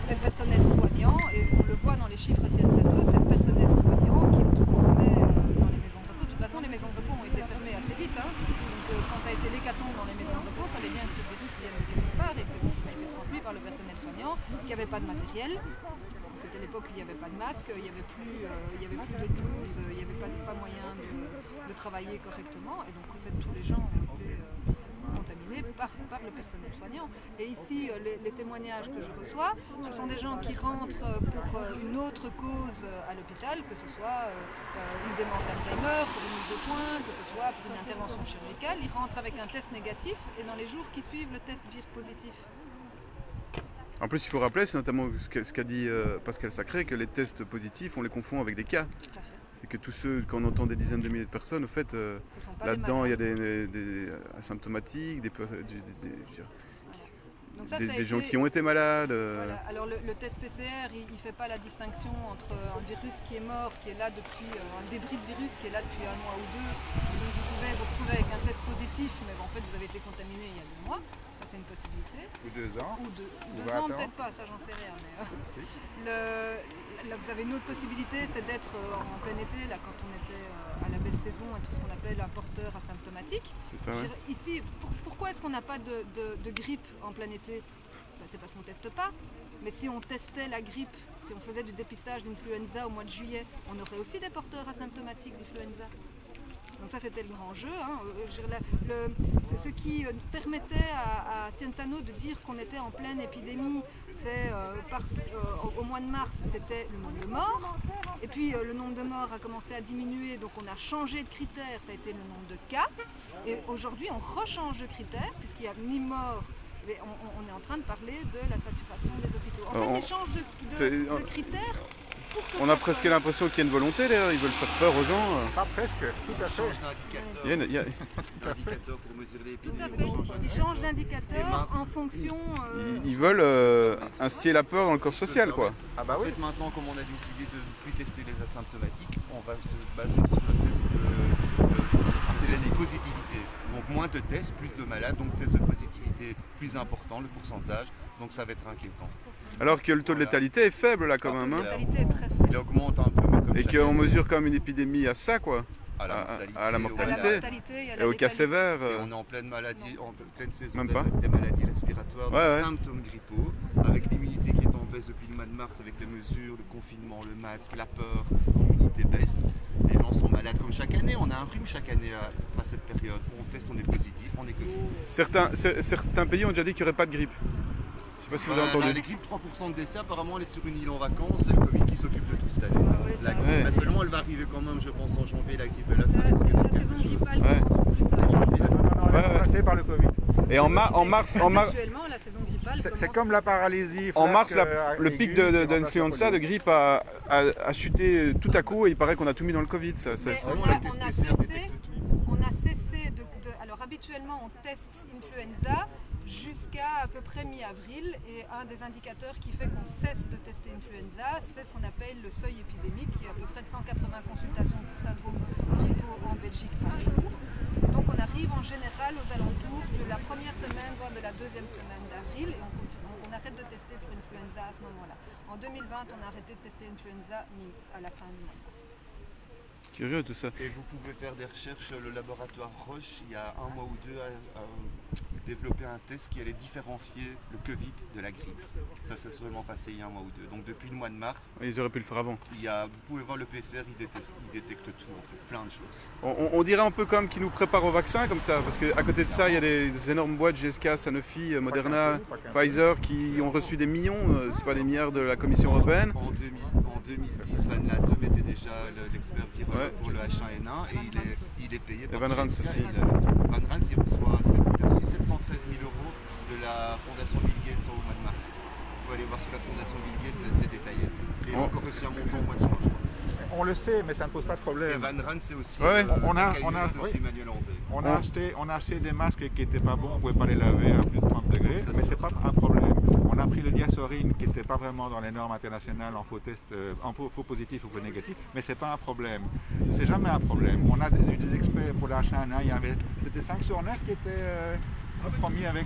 C'est le personnel soignant, et on le voit dans les chiffres Cienzano, c'est le personnel soignant qui le transmet dans les maisons de repos. De toute façon, les maisons de repos ont été fermées assez vite. Donc quand ça a été l'hécatombe dans les maisons de repos, il fallait bien que ce virus vienne de quelque part, et ça a été transmis par le personnel soignant qui n'avait pas de matériel. C'était l'époque où il n'y avait pas de masque, il n'y avait plus de douze, il n'y avait pas moyen de travailler correctement, et donc en fait tous les gens ont été contaminés par le personnel soignant. Et ici, les témoignages que je reçois, ce sont des gens qui rentrent pour une autre cause à l'hôpital, que ce soit une démence Alzheimer, pour une mise au point, que ce soit pour une intervention chirurgicale. Ils rentrent avec un test négatif, et dans les jours qui suivent, le test vire positif. En plus, il faut rappeler, c'est notamment ce qu'a dit Pascal Sacré, que les tests positifs, on les confond avec des cas. C'est que tous ceux, quand on entend des dizaines de milliers de personnes, au fait, là-dedans, il y a des asymptomatiques, des gens qui ont été malades. Voilà. Alors le test PCR, il ne fait pas la distinction entre un virus qui est mort, qui est là depuis, un débris de virus qui est là depuis 1 mois ou 2. Et donc vous pouvez vous retrouver avec un test positif, mais en fait vous avez été contaminé il y a 2 mois. Ça, c'est une possibilité. Ou 2 ans. Ou 2 ans, peut-être pas, ça j'en sais rien. Mais, là, vous avez une autre possibilité, c'est d'être en plein été, là, quand on était à la belle saison, et tout ce qu'on appelle un porteur asymptomatique. C'est ça, ouais. Ici, pourquoi est-ce qu'on n'a pas de grippe en plein été? C'est parce qu'on ne teste pas. Mais si on testait la grippe, si on faisait du dépistage d'influenza au mois de juillet, on aurait aussi des porteurs asymptomatiques d'influenza. Donc ça, c'était le grand jeu. Ce qui permettait à Cienzano de dire qu'on était en pleine épidémie, c'est au mois de mars, c'était le nombre de morts. Et puis le nombre de morts a commencé à diminuer, donc on a changé de critère, ça a été le nombre de cas. Et aujourd'hui, on rechange de critère, puisqu'il n'y a ni mort. Mais on est en train de parler de la saturation des hôpitaux. En fait, ils changent de critères. On a presque l'impression qu'il y a une volonté d'ailleurs, ils veulent faire peur aux gens. Pas presque, tout à fait. Il y a D'indicateur pour mesurer l'épidémie. Ils changent d'indicateur en fonction... Ils veulent instiller la peur dans le corps social, quoi. Ah bah En oui. fait, maintenant, comme on a décidé de ne plus tester les asymptomatiques, on va se baser sur le test de positivité. Donc moins de tests, plus de malades, donc test de positivité plus important, le pourcentage, donc ça va être inquiétant. Alors que le taux de létalité est faible là quand même. La Hein. létalité est très faible. Il augmente un peu, mais comme Et chaque qu'on année, mesure comme une épidémie à ça, quoi. à la mortalité. à la À mortalité. et à Et la au cas létalité. sévère. Et on est en pleine maladie, en pleine saison Même pas. des maladies respiratoires, Ouais, des ouais. symptômes grippaux, avec l'immunité qui est en baisse depuis le mois de mars, avec les mesures, le confinement, le masque, la peur, l'immunité baisse. Les gens sont malades comme chaque année, on a un rhume chaque année à cette période. On teste, on est positif, on est Covid. Certains pays ont déjà dit qu'il n'y aurait pas de grippe. Je sais pas si vous avez Là, entendu. les grippes, 3% de décès, apparemment elle est sur une île en vacances, c'est le Covid qui s'occupe de tout cette année. La grippe, Ouais. mais seulement elle va arriver quand même, je pense, en janvier, la grippe. Et là, ça La risque d'être saison quelque chose. grippale Ouais. commence plus tard. Janvier, là, Non, elle est Ouais. remplacée par le Covid. Et en mars, Actuellement, la saison grippale C'est commence comme la paralysie. en mars, flasque, le pic aiguë qui remplace la d'influenza, de polio. grippe a chuté tout à coup et il paraît qu'on a tout mis dans le Covid. Ça, Mais Vraiment, on la a test cessé- PCR détecte tout. on a cessé alors habituellement on teste influenza jusqu'à à peu près mi-avril, et un des indicateurs qui fait qu'on cesse de tester influenza, c'est ce qu'on appelle le seuil épidémique, qui est à peu près de 180 consultations pour syndrome grippaux en Belgique par jour. Donc on arrive en général aux alentours de la première semaine, voire de la deuxième semaine d'avril, et on arrête de tester pour influenza à ce moment-là. En 2020, on a arrêté de tester influenza à la fin du mois de mars. Curieux tout ça. Et vous pouvez faire des recherches, le laboratoire Roche, il y a 1 mois ou 2, a développé un test qui allait différencier le Covid de la grippe. Ça s'est seulement passé il y a 1 mois ou 2. Donc depuis le mois de mars, Ils auraient pu le faire avant. vous pouvez voir le PCR, il détecte tout, en fait, plein de choses. On dirait un peu comme qu'ils nous préparent au vaccin comme ça, parce qu'à côté de ça, il y a des énormes boîtes GSK, Sanofi, Moderna, Pfizer qui ont reçu des millions, c'est pas des milliards de la Commission européenne. En 2010, Van Lathom était déjà l'expert virologue pour le H1N1 et il est payé par Van Rans aussi. Van Rans, il reçoit 713 000 euros de la fondation Bill Gates au mois de mars. Vous pouvez aller voir sur la fondation Bill Gates, c'est détaillé. Et il a encore reçu un montant au mois de juin, je crois. On le sait, mais ça ne pose pas de Et problème. Van Rans, c'est aussi, c'est aussi Manuel Landais. On a acheté des masques qui n'étaient pas bons, on ne pouvait pas les laver à plus de 30 degrés, mais ce n'est pas un problème. On a pris le diasorine qui n'était pas vraiment dans les normes internationales en faux test, en faux positif ou faux négatif, mais ce n'est pas un problème. C'est jamais un problème. On a eu des experts pour la H1N1, c'était 5 sur 9 qui étaient compromis avec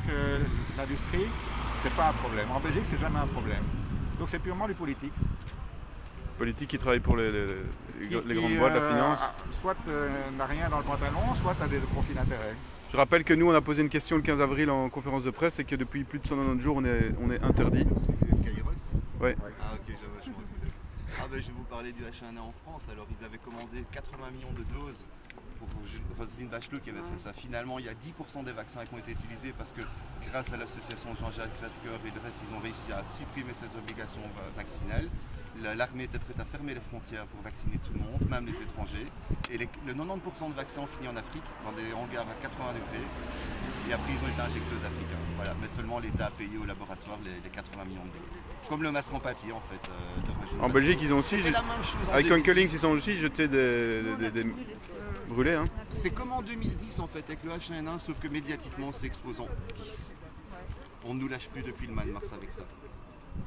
l'industrie, ce n'est pas un problème. En Belgique, c'est jamais un problème. Donc c'est purement du politique. Politique qui travaille pour les grandes boîtes, la finance. Soit n'a rien dans le pantalon, soit a des profits d'intérêt. Je rappelle que nous, on a posé une question le 15 avril en conférence de presse et que depuis plus de 190 jours, on est interdit. Kairos ? Ouais. Ah ok, je m'en doutais. Ah ben je vais vous parler du H1N1 en France. Alors ils avaient commandé 80 millions de doses pour Roselyne Bachelot qui avait fait ça. Finalement, il y a 10% des vaccins qui ont été utilisés parce que grâce à l'association Jean-Jacques Crèvecoeur et le reste, ils ont réussi à supprimer cette obligation vaccinale. L'armée était prête à fermer les frontières pour vacciner tout le monde, même les étrangers. Et le 90% de vaccins ont fini en Afrique, dans des hangars à 80 degrés. Et après, ils ont été injectés aux Africains. Voilà. Mais seulement l'État a payé au laboratoire les 80 millions de doses. Comme le masque en papier, en fait. En Belgique, ils ont aussi, la même chose avec Unkelings, ils ont aussi jeté des brûlés. Hein. C'est comme en 2010, en fait, avec le H1N1, sauf que médiatiquement, c'est exposant 10. On ne nous lâche plus depuis le mois de mars avec ça.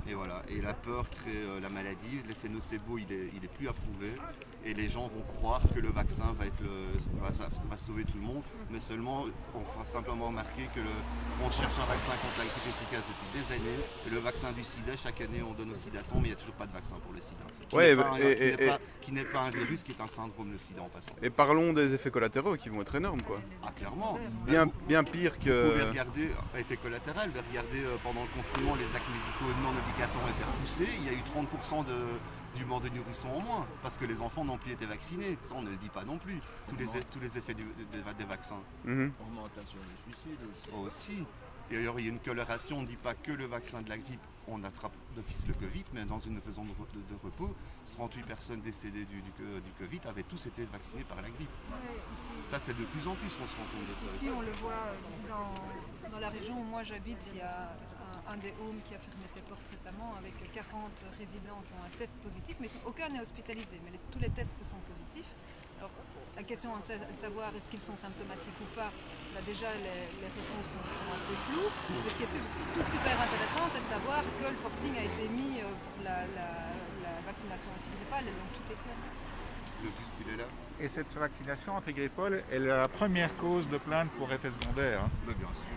Et voilà, et la peur crée la maladie, l'effet nocebo il est plus approuvé et les gens vont croire que le vaccin va sauver tout le monde, mais seulement on fera simplement remarquer on cherche un vaccin contre la grippe efficace depuis des années et le vaccin du sida, chaque année on donne au sidaton mais il n'y a toujours pas de vaccin pour le sida. Qui n'est pas un virus, qui est un syndrome le sida en passant. Et parlons des effets collatéraux qui vont être énormes quoi. Ah clairement. Bien pire que... Vous pouvez regarder, effet collatéral, regardez pendant le confinement les actes médicaux non obligatoires ont été repoussés, il y a eu 30% du mort de nourrissons en moins, parce que les enfants n'ont plus été vaccinés, ça on ne le dit pas non plus, tous les effets des vaccins. Augmentation des suicides aussi. Et alors il y a une coloration, on ne dit pas que le vaccin de la grippe, on attrape d'office le Covid, mais dans une maison de repos, 38 personnes décédées du Covid avaient tous été vaccinées par la grippe. Ouais, ça c'est de plus en plus on se rend compte de ça. Ici on le voit dans la région où moi j'habite, il y a un des homes qui a fermé ses portes récemment avec 40 résidents qui ont un test positif, mais aucun n'est hospitalisé, mais tous les tests sont positifs. Alors la question est de savoir est-ce qu'ils sont symptomatiques ou pas, là, déjà les réponses sont assez floues. Mais ce qui est tout super intéressant, c'est de savoir que le forcing a été mis pour la vaccination antigrippale et donc tout est clair. Il est là. Et cette vaccination antigrippale est la première cause de plainte pour effets secondaires. Mais bien sûr.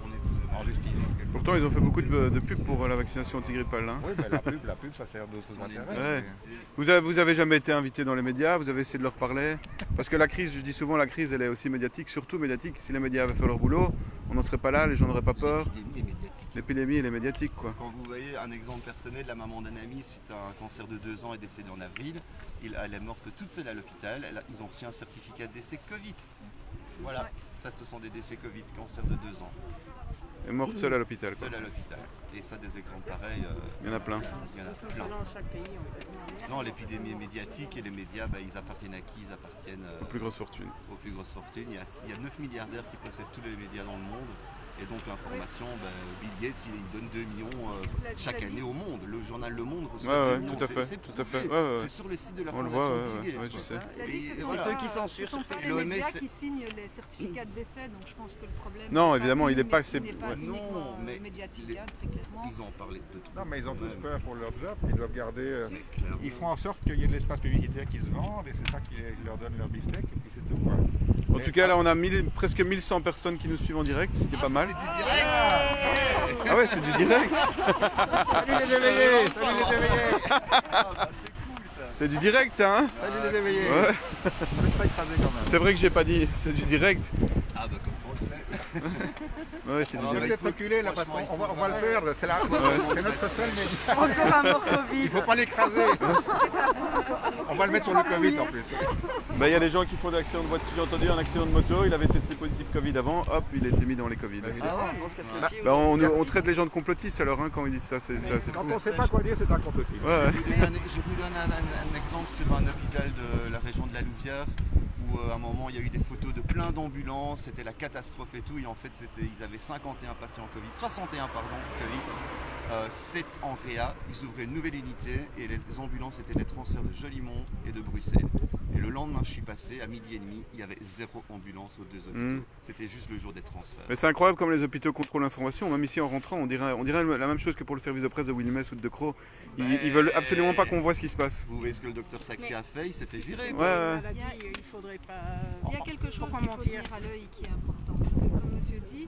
On est tous en justice. Pourtant, ils ont fait beaucoup de pubs pour la vaccination antigrippale. Hein. Oui, mais la pub, ça sert d'autres intérêts. Ouais. Vous avez jamais été invité dans les médias, vous avez essayé de leur parler. Parce que la crise, je dis souvent, la crise, elle est aussi médiatique, surtout médiatique. Si les médias avaient fait leur boulot, on n'en serait pas là, les gens n'auraient pas peur. L'épidémie, elle est médiatique, quoi. Quand vous voyez un exemple personnel, la maman d'un ami, suite à un cancer de 2 ans, est décédée en avril. Elle est morte toute seule à l'hôpital. Ils ont reçu un certificat de décès Covid. Voilà, ça ce sont des décès Covid, cancer de 2 ans. Elle est morte seule à l'hôpital. Seule à l'hôpital. Et ça, des exemples pareils. Il y en a plein. Il y en a plein. Chaque pays, en fait. Non, l'épidémie est médiatique et les médias, ils appartiennent à qui? Ils appartiennent aux plus grosses fortunes. Aux plus grosses fortunes. Il y a 9 milliardaires qui possèdent tous les médias dans le monde. Et donc l'information, Bill Gates, il donne 2 millions chaque année au monde. Le journal Le Monde reçoit 2 millions. Tout à fait. C'est sur le site de la Fondation Bill Gates. Je sais. C'est eux qui censurent. Ce sont pas les médias qui signent les certificats de décès, donc je pense que le problème... Non, évidemment, il n'est pas... uniquement médiatique, très clairement. Ils ont parlé de tout. Non, mais ils ont tous peur pour leur job. Ils doivent garder... Ils font en sorte qu'il y ait de l'espace publicitaire qui se vende, et c'est ça qui leur donne leur beefsteak, et puis c'est tout, quoi. En tout cas, là, on a presque 1100 personnes qui nous suivent en direct, ce qui est pas mal. C'est du direct. Ah ouais, c'est du direct. Salut les éveillés. C'est cool ça. C'est du direct ça, hein? Salut les éveillés. Ouais. Je vais pas écraser quand même. C'est vrai que j'ai pas dit, c'est du direct. Ah bah comme ça on le sait. Ouais, c'est du Je vais direct. peut-être reculer là parce qu'on va le perdre. C'est notre seul média. Encore un mort Covid. Il faut pas l'écraser. On va le mettre sur le Covid en plus. Bah, il y a des gens qui font des accidents de voiture. J'ai entendu un accident de moto, il avait testé positif Covid avant, hop, il a été mis dans les Covid. aussi. Bah, on traite les gens de complotistes alors hein, quand ils disent ça, c'est assez Quand fou. on ne sait pas quoi dire, c'est un complotiste. Ouais, ouais. Je vous donne un exemple sur un hôpital de la région de la Louvière où à un moment il y a eu des photos de plein d'ambulances, c'était la catastrophe et tout, et en fait ils avaient 51 patients Covid, 61 pardon, Covid, 7 en réa, ils ouvraient une nouvelle unité et les ambulances étaient des transferts de Jolimont et de Bruxelles. Et le lendemain je suis passé, à 12h30, il y avait 0 ambulance aux deux hôpitaux, c'était juste le jour des transferts. Mais c'est incroyable comme les hôpitaux contrôlent l'information, même ici en rentrant, on dirait la même chose que pour le service de presse de Wilmès ou de Croix. Ils veulent absolument pas qu'on voit ce qui se passe. Vous voyez ce que le docteur Sacré a fait, il s'est fait virer. Ouais. Il faudrait pas. Il y a quelque chose Faut qu'il pas faut mentir. tenir à l'œil qui est important. Parce que comme monsieur dit,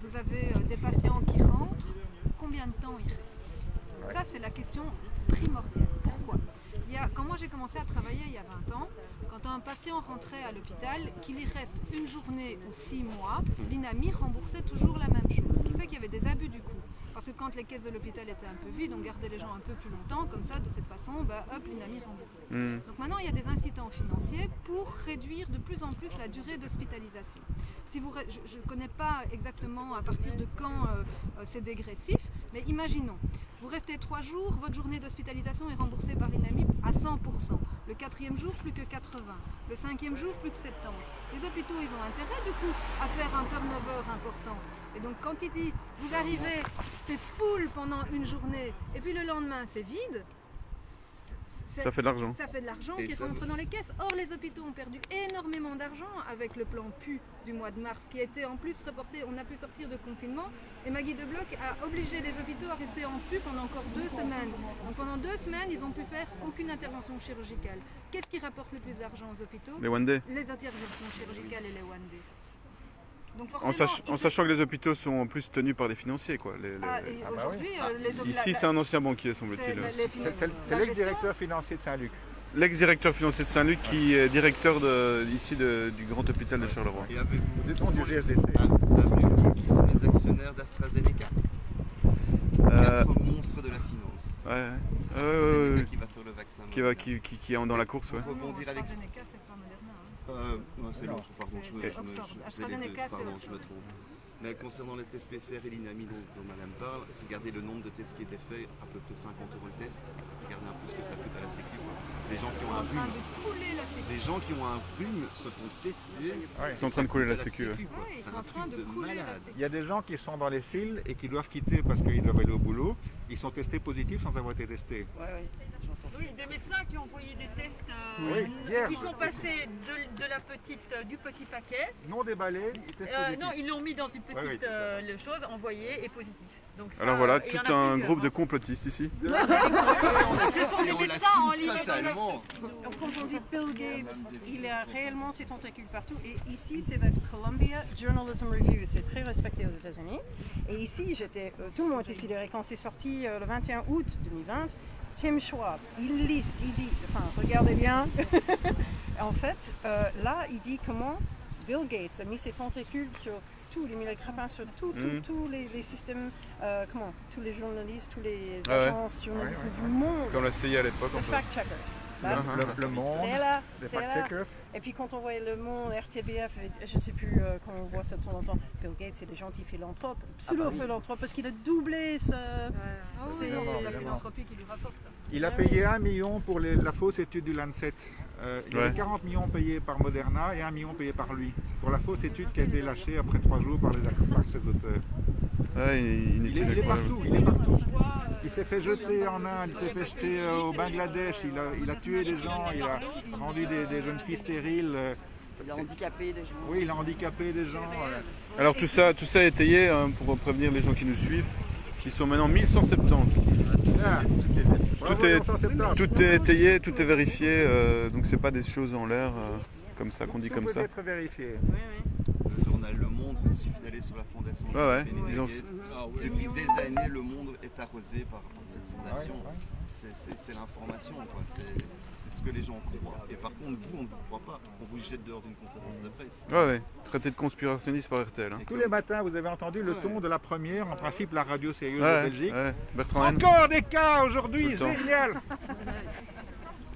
vous avez des patients qui rentrent, combien de temps ils restent? Ça, c'est la question primordiale. Pourquoi? Quand moi j'ai commencé à travailler il y a 20 ans, quand un patient rentrait à l'hôpital, qu'il y reste une journée ou 6 mois, l'INAMI remboursait toujours la même chose. Ce qui fait qu'il y avait des abus du coup. Parce que quand les caisses de l'hôpital étaient un peu vides, on gardait les gens un peu plus longtemps, comme ça, de cette façon, hop, l'INAMI remboursait. Donc maintenant, il y a des incitants financiers pour réduire de plus en plus la durée d'hospitalisation. Je ne connais pas exactement à partir de quand c'est dégressif, mais imaginons, vous restez 3 jours, votre journée d'hospitalisation est remboursée par l'INAMI à 100%. Le 4e jour, plus que 80. Le 5e jour, plus que 70. Les hôpitaux, ils ont intérêt du coup à faire un turnover important. Et donc quand il dit, vous arrivez, c'est full pendant une journée, et puis le lendemain, c'est vide, ça fait de l'argent. Ça fait de l'argent qui rentre dans les caisses. Or, les hôpitaux ont perdu énormément d'argent avec le plan PU du mois de mars, qui a été en plus reporté. On a pu sortir de confinement, et Maggie de Bloch a obligé les hôpitaux à rester en PU pendant encore 2 semaines. Donc pendant 2 semaines, ils n'ont pu faire aucune intervention chirurgicale. Qu'est-ce qui rapporte le plus d'argent aux hôpitaux? Les One Day. Les interventions chirurgicales et les One Day. Donc en sachant que les hôpitaux sont en plus tenus par des financiers, quoi. Aujourd'hui, ici, c'est un ancien banquier, semble-t-il. C'est l'ex-directeur financier de Saint-Luc. L'ex-directeur financier de Saint-Luc qui est directeur ici du grand hôpital de Charleroi. Et avez-vous du GSDC. Avez-vous qui sont les actionnaires d'AstraZeneca? 4 monstres de la finance. Ouais. Qui va faire le vaccin. Qui est dans la course, ouais. AstraZeneca, c'est pas Moderna. C'est l'autre, pardon, je me trompe. Mais concernant les tests PCR et l'INAMI dont Madame parle, regardez le nombre de tests qui étaient faits, à peu près 50 € le test. Regardez un peu ce que ça coûte à la Sécu. Les gens qui ont un rhume, se font tester. Ils sont en train de couler la Sécu. C'est un truc de malade. Il y a des gens qui sont dans les files et qui doivent quitter parce qu'ils doivent aller au boulot. Ils sont testés positifs sans avoir été testés. Oui, des médecins qui ont envoyé des tests hier. qui sont passés du petit paquet. Non déballés, ils testent positifs. Non, ils l'ont mis dans une petite chose, envoyé et positif. Donc ça, Alors voilà, tout un groupe de complotistes ici. Ce sont des médecins en ligne. Totalement. Quand on dit Bill Gates, il a réellement ses tentacules partout. Et ici, c'est la Columbia Journalism Review. C'est très respecté aux États-Unis. Et ici, tout le monde était sidéré quand c'est sorti le 21 août 2020. Tim Schwab, il liste, il dit, regardez bien. En fait, là, il dit comment Bill Gates a mis ses tentacules sur tous les milieux crapins, sur tous les systèmes, tous les journalistes, tous les agences journalistes du monde. Comme la CIA à l'époque. Les fact-checkers. Le Monde, les fact-checkers. Et puis quand on voyait Le Monde, RTBF, je ne sais plus quand on voit ça de temps en temps, Bill Gates, c'est des gentils philanthropes, pseudo-philanthropes, parce qu'il a doublé c'est la philanthropie qui lui rapporte. Il a payé 1 million pour la fausse étude du Lancet. Il y avait 40 millions payés par Moderna et 1 million payé par lui. Pour la fausse étude qui a été lâchée après 3 jours par ses auteurs. Il est partout, Il s'est fait jeter en Inde, il s'est fait jeter au Bangladesh, il a tué des gens, il a rendu des jeunes filles stériles. Il a handicapé des gens. Oui, il a handicapé des gens. Alors tout ça est étayé pour prévenir les gens qui nous suivent, qui sont maintenant 1170. Tout est étayé, tout est vérifié, donc c'est pas des choses en l'air. comme ça, qu'on dit Tout comme peut ça. être vérifié. Le journal Le Monde, il suffit d'aller sur la fondation Ouais, Benedek. ils ont- Depuis des années, le monde est arrosé par cette fondation. C'est l'information, quoi. C'est ce que les gens croient. Et par contre, vous, on ne vous croit pas. On vous jette dehors d'une conférence de presse. Ouais, traité de conspirationniste par RTL. Hein. Tous les matins, vous avez entendu le ton de la première, en principe la radio sérieuse de Belgique. Bertrand Haine. Encore des cas aujourd'hui, Tout le temps. génial.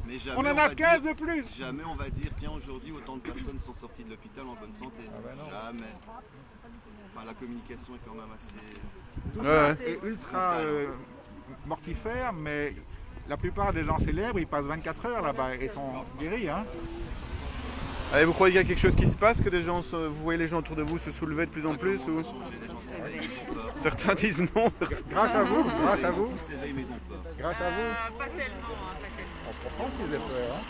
Mais jamais On en va a 15 dire- de plus. Jamais on va dire, tiens, aujourd'hui, autant de personnes sont sorties de l'hôpital en bonne santé. Jamais. Enfin, la communication est quand même assez... Tout ça est ultra mortifère, mais la plupart des gens célèbres, ils passent 24 heures là-bas et sont guéris. Hein. Allez, vous croyez qu'il y a quelque chose qui se passe, que vous voyez les gens autour de vous se soulever de plus en plus ou... Certains disent non. Grâce à vous, grâce à vous. Tous s'éveillent, mais ils ont peur. Grâce à vous. Pas tellement, pas tellement. On comprend qu'ils aient peur. Hein.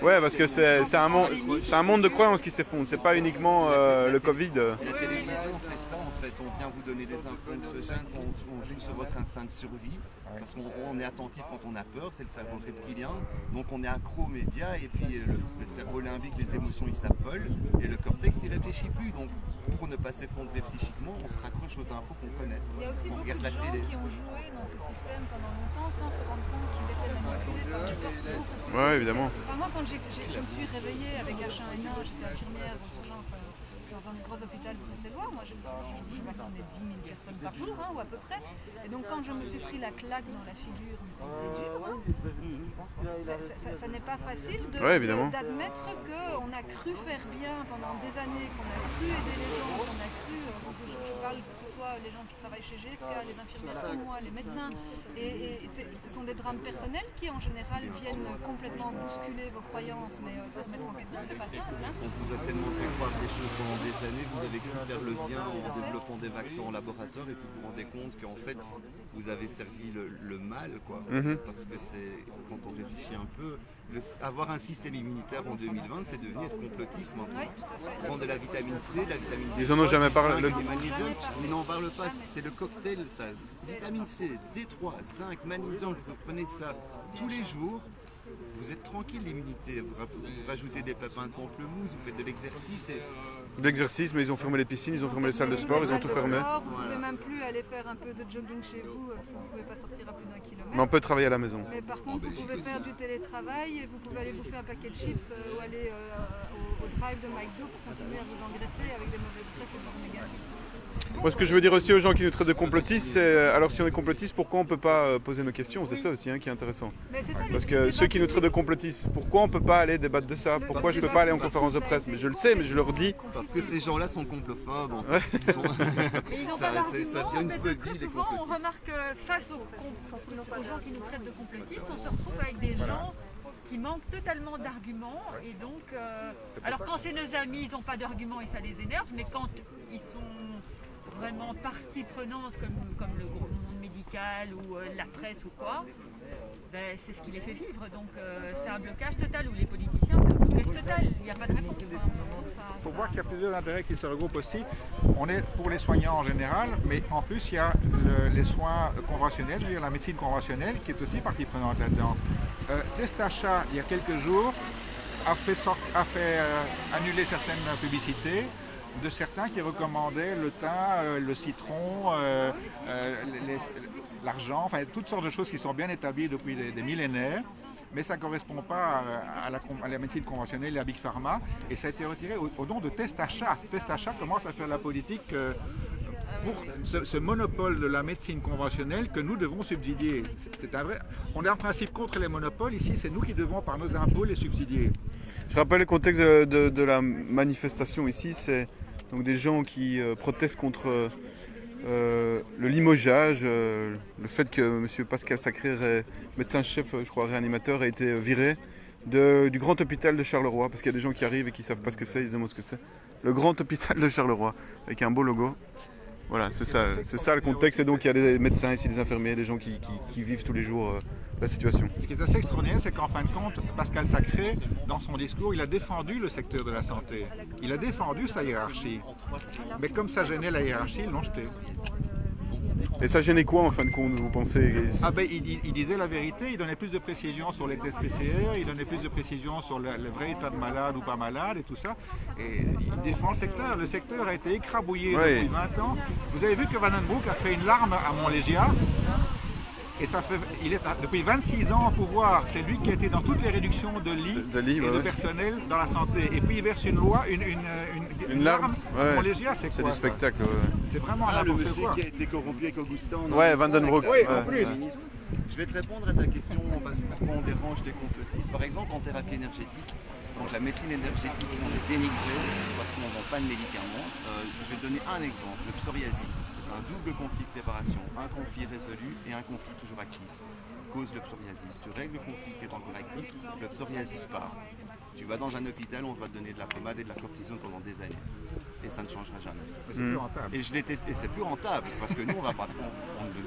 Ouais, parce que c'est un monde de croyances qui s'effondre, c'est pas uniquement le Covid. La télévision, c'est ça en fait. On vient vous donner des infos anxiogènes, on joue sur votre instinct de survie. Parce qu'on est attentif quand on a peur, c'est le cerveau reptilien. Donc on est accro aux médias et puis le cerveau limbique, les émotions, ils s'affolent. Et le cortex, il réfléchit plus. Donc pour ne pas s'effondrer psychiquement, on se raccroche aux infos qu'on connaît. Il y a aussi On beaucoup regarde de la gens télé. qui ont joué dans ce système pendant longtemps sans se rendre compte qu'ils étaient manipulés par une force beaucoup plus. Ouais, évidemment. Enfin, moi, quand je me suis réveillée avec H1N1, j'étais infirmière aux urgences dans un gros hôpital bruxellois. Moi, je vaccinais 10 000 personnes par jour, hein, ou à peu près. Et donc, quand je me suis pris la claque dans la figure, c'était dur. Hein. Ça n'est pas facile d'admettre qu'on a cru faire bien pendant des années, qu'on a cru aider les gens, qu'on a cru, je parle que ce soit les gens qui travaillent chez GSK, les infirmières comme moi, les médecins. Et ce sont des drames personnels qui, en général, viennent complètement bousculer vos croyances, mais se remettre en question, c'est pas ça. Hein. On vous a tellement fait croire des choses pendant des années, vous avez cru faire le bien en développant des vaccins en laboratoire et puis vous vous rendez compte qu'en fait vous avez servi le mal, quoi. Parce que c'est, quand on réfléchit un peu, avoir un système immunitaire en 2020, c'est devenu être complotisme. Prendre de la vitamine C, de la vitamine D3, Ils en ont jamais parlé. du magnésium, ils n'en parlent pas, c'est le cocktail, ça. Vitamine C, D3, zinc, magnésium, vous prenez ça tous les jours. Vous êtes tranquille, l'immunité, vous rajoutez des pépins de pamplemousse, vous faites de l'exercice. De l'exercice, mais ils ont fermé les piscines, ils ont fermé les salles de sport, ils ont tout fermé. Vous ne pouvez même plus aller faire un peu de jogging chez vous parce que vous ne pouvez pas sortir à plus d'1 kilomètre. Mais on peut travailler à la maison. Mais par contre, vous pouvez faire du télétravail, et vous pouvez aller bouffer un paquet de chips ou aller au drive de McDo pour continuer à vous engraisser avec des mauvaises graisses et de l'oméga 6. Moi, ce que je veux dire aussi aux gens qui nous traitent de complotistes, c'est alors si on est complotiste, pourquoi on ne peut pas poser nos questions? C'est ça aussi qui est intéressant. Parce que ceux qui nous traitent de complotistes, pourquoi on ne peut pas aller débattre de ça? Pourquoi je ne peux pas aller en conférence de presse? Mais je le sais, mais je leur dis. Parce que ces gens-là sont complophobes. En fait. Ça devient une phobie des souvent, on complotistes. remarque que face aux gens qui nous traitent de complotistes, on se retrouve avec des gens qui manquent totalement d'arguments. Et donc, alors quand c'est nos amis, ils n'ont pas d'arguments et ça les énerve, mais quand ils sont vraiment partie prenante comme le monde médical ou la presse ou quoi, ben, c'est ce qui les fait vivre. Donc c'est un blocage total, ou les politiciens, c'est un blocage total. Il n'y a pas de réponse. Il faut voir qu'il y a plusieurs intérêts qui se regroupent aussi. On est pour les soignants en général, mais en plus il y a les soins conventionnels, je veux dire la médecine conventionnelle qui est aussi partie prenante là-dedans. Testachat, il y a quelques jours, a fait annuler certaines publicités de certains qui recommandaient le thym, le citron, l'argent, enfin toutes sortes de choses qui sont bien établies depuis des millénaires, mais ça ne correspond pas à la médecine conventionnelle et à Big Pharma, et ça a été retiré au nom de Testachat. Testachat commence à faire la politique pour ce monopole de la médecine conventionnelle que nous devons subsidier. C'est un vrai. On est en principe contre les monopoles, ici c'est nous qui devons par nos impôts les subsidier. Je rappelle le contexte de la manifestation ici, c'est donc des gens qui protestent contre le limogeage, le fait que M. Pascal Sacré, médecin-chef, je crois réanimateur, a été viré du grand hôpital de Charleroi, parce qu'il y a des gens qui arrivent et qui ne savent pas ce que c'est, ils se demandent ce que c'est. Le grand hôpital de Charleroi, avec un beau logo. Voilà, c'est ça le contexte, et donc il y a des médecins ici, des infirmiers, des gens qui vivent tous les jours la situation. Ce qui est assez extraordinaire, c'est qu'en fin de compte, Pascal Sacré, dans son discours, il a défendu le secteur de la santé. Il a défendu sa hiérarchie. Mais comme ça gênait la hiérarchie, ils l'ont jeté. Et ça gênait quoi en fin de compte, vous pensez? Ah ben, il disait la vérité, il donnait plus de précision sur les tests PCR, il donnait plus de précision sur le vrai état de malade ou pas malade et tout ça. Et il défend le secteur. Le secteur a été écrabouillé depuis 20 ans. Vous avez vu que Van den Broek a fait une larme à Montlégia. Et il est depuis 26 ans au pouvoir. C'est lui qui a été dans toutes les réductions de lits et de personnel dans la santé. Et puis il verse une loi, une larme à Montlégia, c'est quoi? C'est du spectacle. C'est vraiment le monsieur qui a été corrompu avec Augustin. Van den Broek. Oui, en plus. Je vais te répondre à ta question pourquoi on dérange les complotistes. Par exemple, en thérapie énergétique, donc la médecine énergétique, on est dénigré parce qu'on ne vend pas de médicaments. Je vais te donner un exemple, le psoriasis. C'est un double conflit de séparation, un conflit résolu et un conflit toujours actif. Cause le psoriasis. Tu règles le conflit qui est encore actif, le psoriasis part. Tu vas dans un hôpital, on va te donner de la pommade et de la cortisone pendant des années. Et ça ne changera jamais. C'est plus rentable. Et je l'ai testé, et c'est plus rentable, parce que nous, on ne donne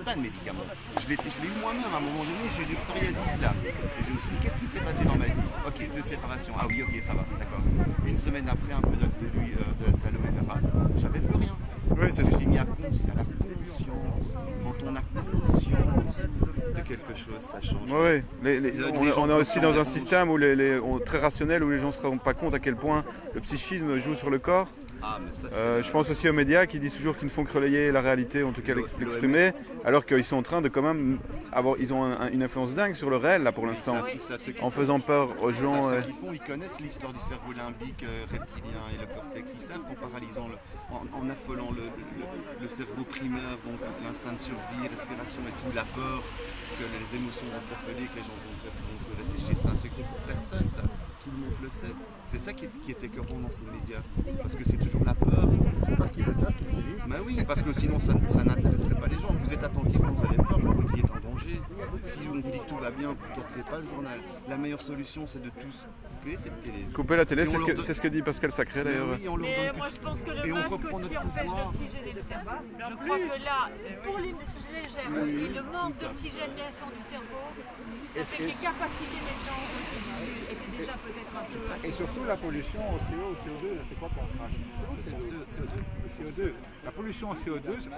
pas de médicaments. Je l'ai eu moi-même, à un moment donné, j'ai eu du psoriasis là. Et je me suis dit, qu'est-ce qui s'est passé dans ma vie? Ok, 2 séparations. Ah oui, ok, ça va, d'accord. Une semaine après, un peu d'aloe vera, j'avais plus rien. Oui, c'est ça. J'ai mis à la conscience. Quand on a conscience de quelque chose, ça change. Oui, on est aussi dans un système où très rationnel, où les gens ne se rendent pas compte à quel point le psychisme joue sur le corps. Je pense aussi aux médias qui disent toujours qu'ils ne font que relayer la réalité, en tout cas l'exprimer, alors qu'ils sont en train de quand même ils ont une influence dingue sur le réel là pour l'instant, en faisant peur aux gens. Ce qu'ils font, ils connaissent l'histoire du cerveau limbique, reptilien et le cortex. Ils savent qu'en paralysant, en affolant le cerveau primaire, donc l'instinct de survie, respiration et tout, la peur, que les émotions vont s'affoler, que les gens vont réfléchir, c'est un secret pour personne, ça. Tout le monde le sait. C'est ça qui est écœurant dans ces médias. Parce que c'est toujours la peur. C'est parce qu'ils le savent qu'ils le disent. Ben oui, parce que sinon ça n'intéresserait pas les gens. Vous êtes attentifs quand vous avez peur, quand votre vie est en danger. Si on vous dit que tout va bien, vous ne regarderez pas le journal. La meilleure solution, c'est de tous couper cette télé. Couper la télé, c'est ce que dit Pascal Sacré d'ailleurs. Mais moi je pense que le masque aussi empêche d'oxygéner le cerveau. Je crois que là, pour les légères et le manque d'oxygénation du cerveau, ça fait que les capacités des gens étaient déjà peut-être un peu... Et surtout la pollution au CO, au CO2, c'est quoi qu'on crache? Le CO2. La pollution au CO2,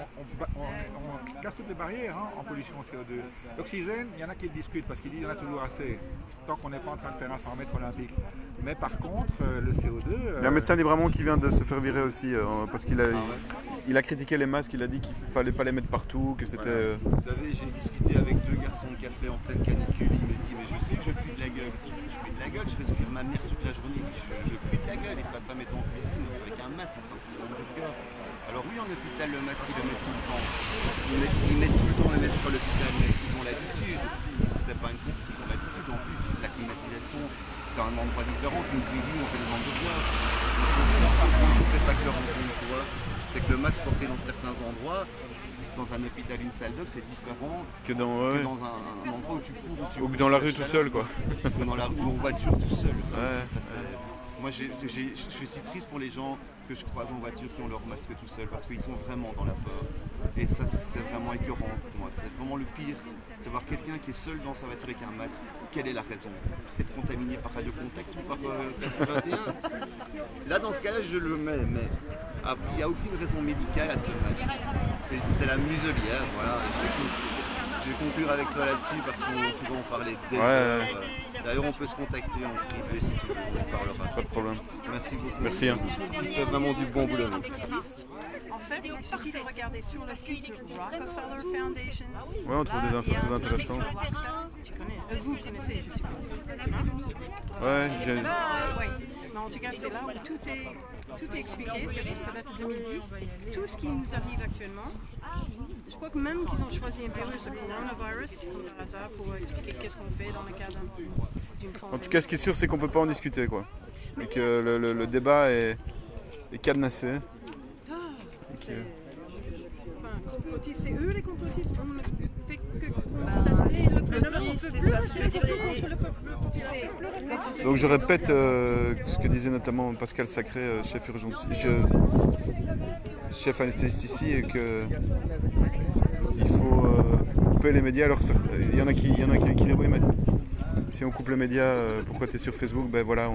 on casse toutes les barrières en pollution au CO2. L'oxygène, il y en a qui le discutent parce qu'ils disent qu'il y en a toujours assez, tant qu'on n'est pas en train de faire un 100 mètres olympique. Mais par contre, le CO2... Il y a un médecin librement qui vient de se faire virer aussi, parce qu'il a critiqué les masques, il a dit qu'il ne fallait pas les mettre partout, que c'était... Vous savez, j'ai discuté avec 2 garçons de café en pleine canicule, il me dit, mais je sais que je pue de la gueule. Je pue de la gueule, je respire ma mère toute la journée, je pue de la gueule, et sa femme est en cuisine avec un masque en train de faire un burger. Alors oui, en hôpital, le masque, ils le mettent tout le temps. Ils mettent tout le temps le masque à l'hôpital, mais ils ont l'habitude. C'est pas une course, ils ont l'habitude. En plus, la climatisation, c'est un endroit différent qu'une cuisine, on fait des hamburgers. Donc tous ces facteurs en compte, tu vois. C'est que le masque porté dans certains endroits, dans un hôpital, une salle d'op, c'est différent que dans un endroit où tu cours. Ou que dans la rue tout seul, quoi. Ou dans la rue ou en voiture tout seul. Moi, je suis si triste pour les gens que je croise en voiture qui ont leur masque tout seul parce qu'ils sont vraiment dans la peur. Et ça, c'est vraiment écœurant pour moi. C'est vraiment le pire. C'est voir quelqu'un qui est seul dans sa voiture avec un masque. Quelle est la raison? Être contaminé par radiocontact ou par Placide 21? Là, dans ce cas-là, je le mets, mais il n'y a aucune raison médicale à ce masque. C'est la muselière, voilà. Je vais conclure avec toi là-dessus parce qu'on pourrait en parler des heures. D'ailleurs, on peut se contacter en privé si tu veux, on parlera. Pas de problème. Merci beaucoup. Merci. Tu fais vraiment du bon boulot. En fait, il suffit de regarder sur le site Rockefeller Foundation. Oui, on trouve des infos très intéressantes. Tu connais, vous connaissez, je suppose. Ouais, Mais en tout cas, c'est là où tout est expliqué. Ça date de 2010. Tout ce qui nous arrive actuellement. Je crois que même qu'ils ont choisi un virus, le coronavirus, comme hasard, pour expliquer qu'est-ce qu'on fait dans le cadre d'une pandémie. En tout cas, ce qui est sûr, c'est qu'on ne peut pas en discuter, quoi. Et que le débat est cadenassé. C'est eux les complotistes. On ne fait que constater le complotiste. Donc je répète ce que disait notamment Pascal Sacré, chef anesthésiste ici, et que il faut couper les médias. Alors il y en a qui écrivent oui, mais si on coupe les médias, pourquoi tu es sur Facebook? Ben voilà,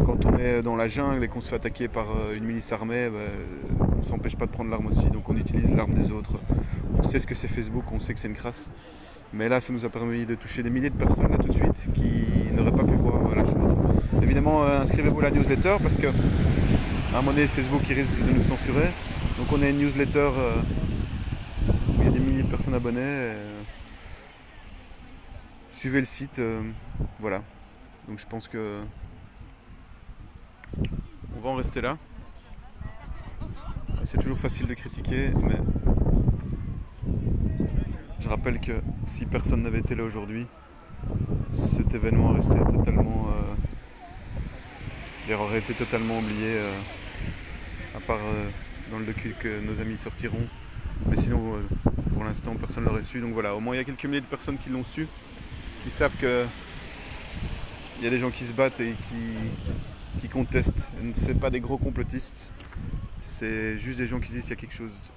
quand on est dans la jungle et qu'on se fait attaquer par une milice armée, on s'empêche pas de prendre l'arme aussi, donc on utilise l'arme des autres. On sait ce que c'est Facebook, on sait que c'est une crasse. Mais là, ça nous a permis de toucher des milliers de personnes là tout de suite qui n'auraient pas pu voir la chose. Évidemment, inscrivez-vous à la newsletter parce que à un moment donné, Facebook il risque de nous censurer. Donc on a une newsletter où il y a des milliers de personnes abonnées. Suivez le site, voilà. Donc je pense que on va en rester là. C'est toujours facile de critiquer, mais je rappelle que si personne n'avait été là aujourd'hui, cet événement restait totalement, il aurait été totalement oublié, à part dans le docu que nos amis sortiront. Mais sinon, pour l'instant, personne ne l'aurait su. Donc voilà, au moins il y a quelques milliers de personnes qui l'ont su, qui savent que il y a des gens qui se battent et qui contestent. Ce n'est pas des gros complotistes, c'est juste des gens qui disent qu'il y a quelque chose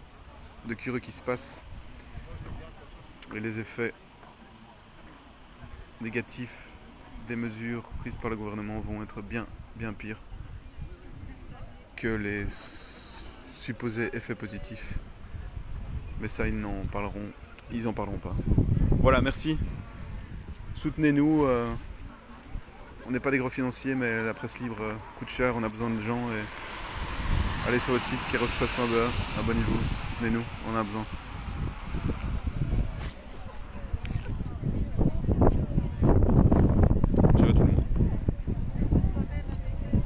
de curieux qui se passe. Et les effets négatifs des mesures prises par le gouvernement vont être bien pires que les supposés effets positifs. Mais ça, ils en parleront pas. Voilà, merci. Soutenez-nous. On n'est pas des gros financiers, mais la presse libre coûte cher, on a besoin de gens. Et allez sur le site keirospress.be, abonnez-vous, soutenez-nous, on en a besoin. Ciao tout le monde.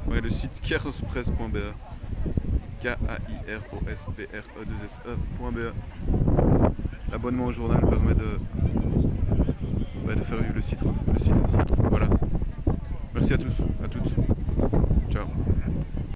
Ouais, le site keirospress.be, KAIROSPRE2SE.be. L'abonnement au journal permet de faire vivre le site aussi. Voilà. Merci à tous, à toutes.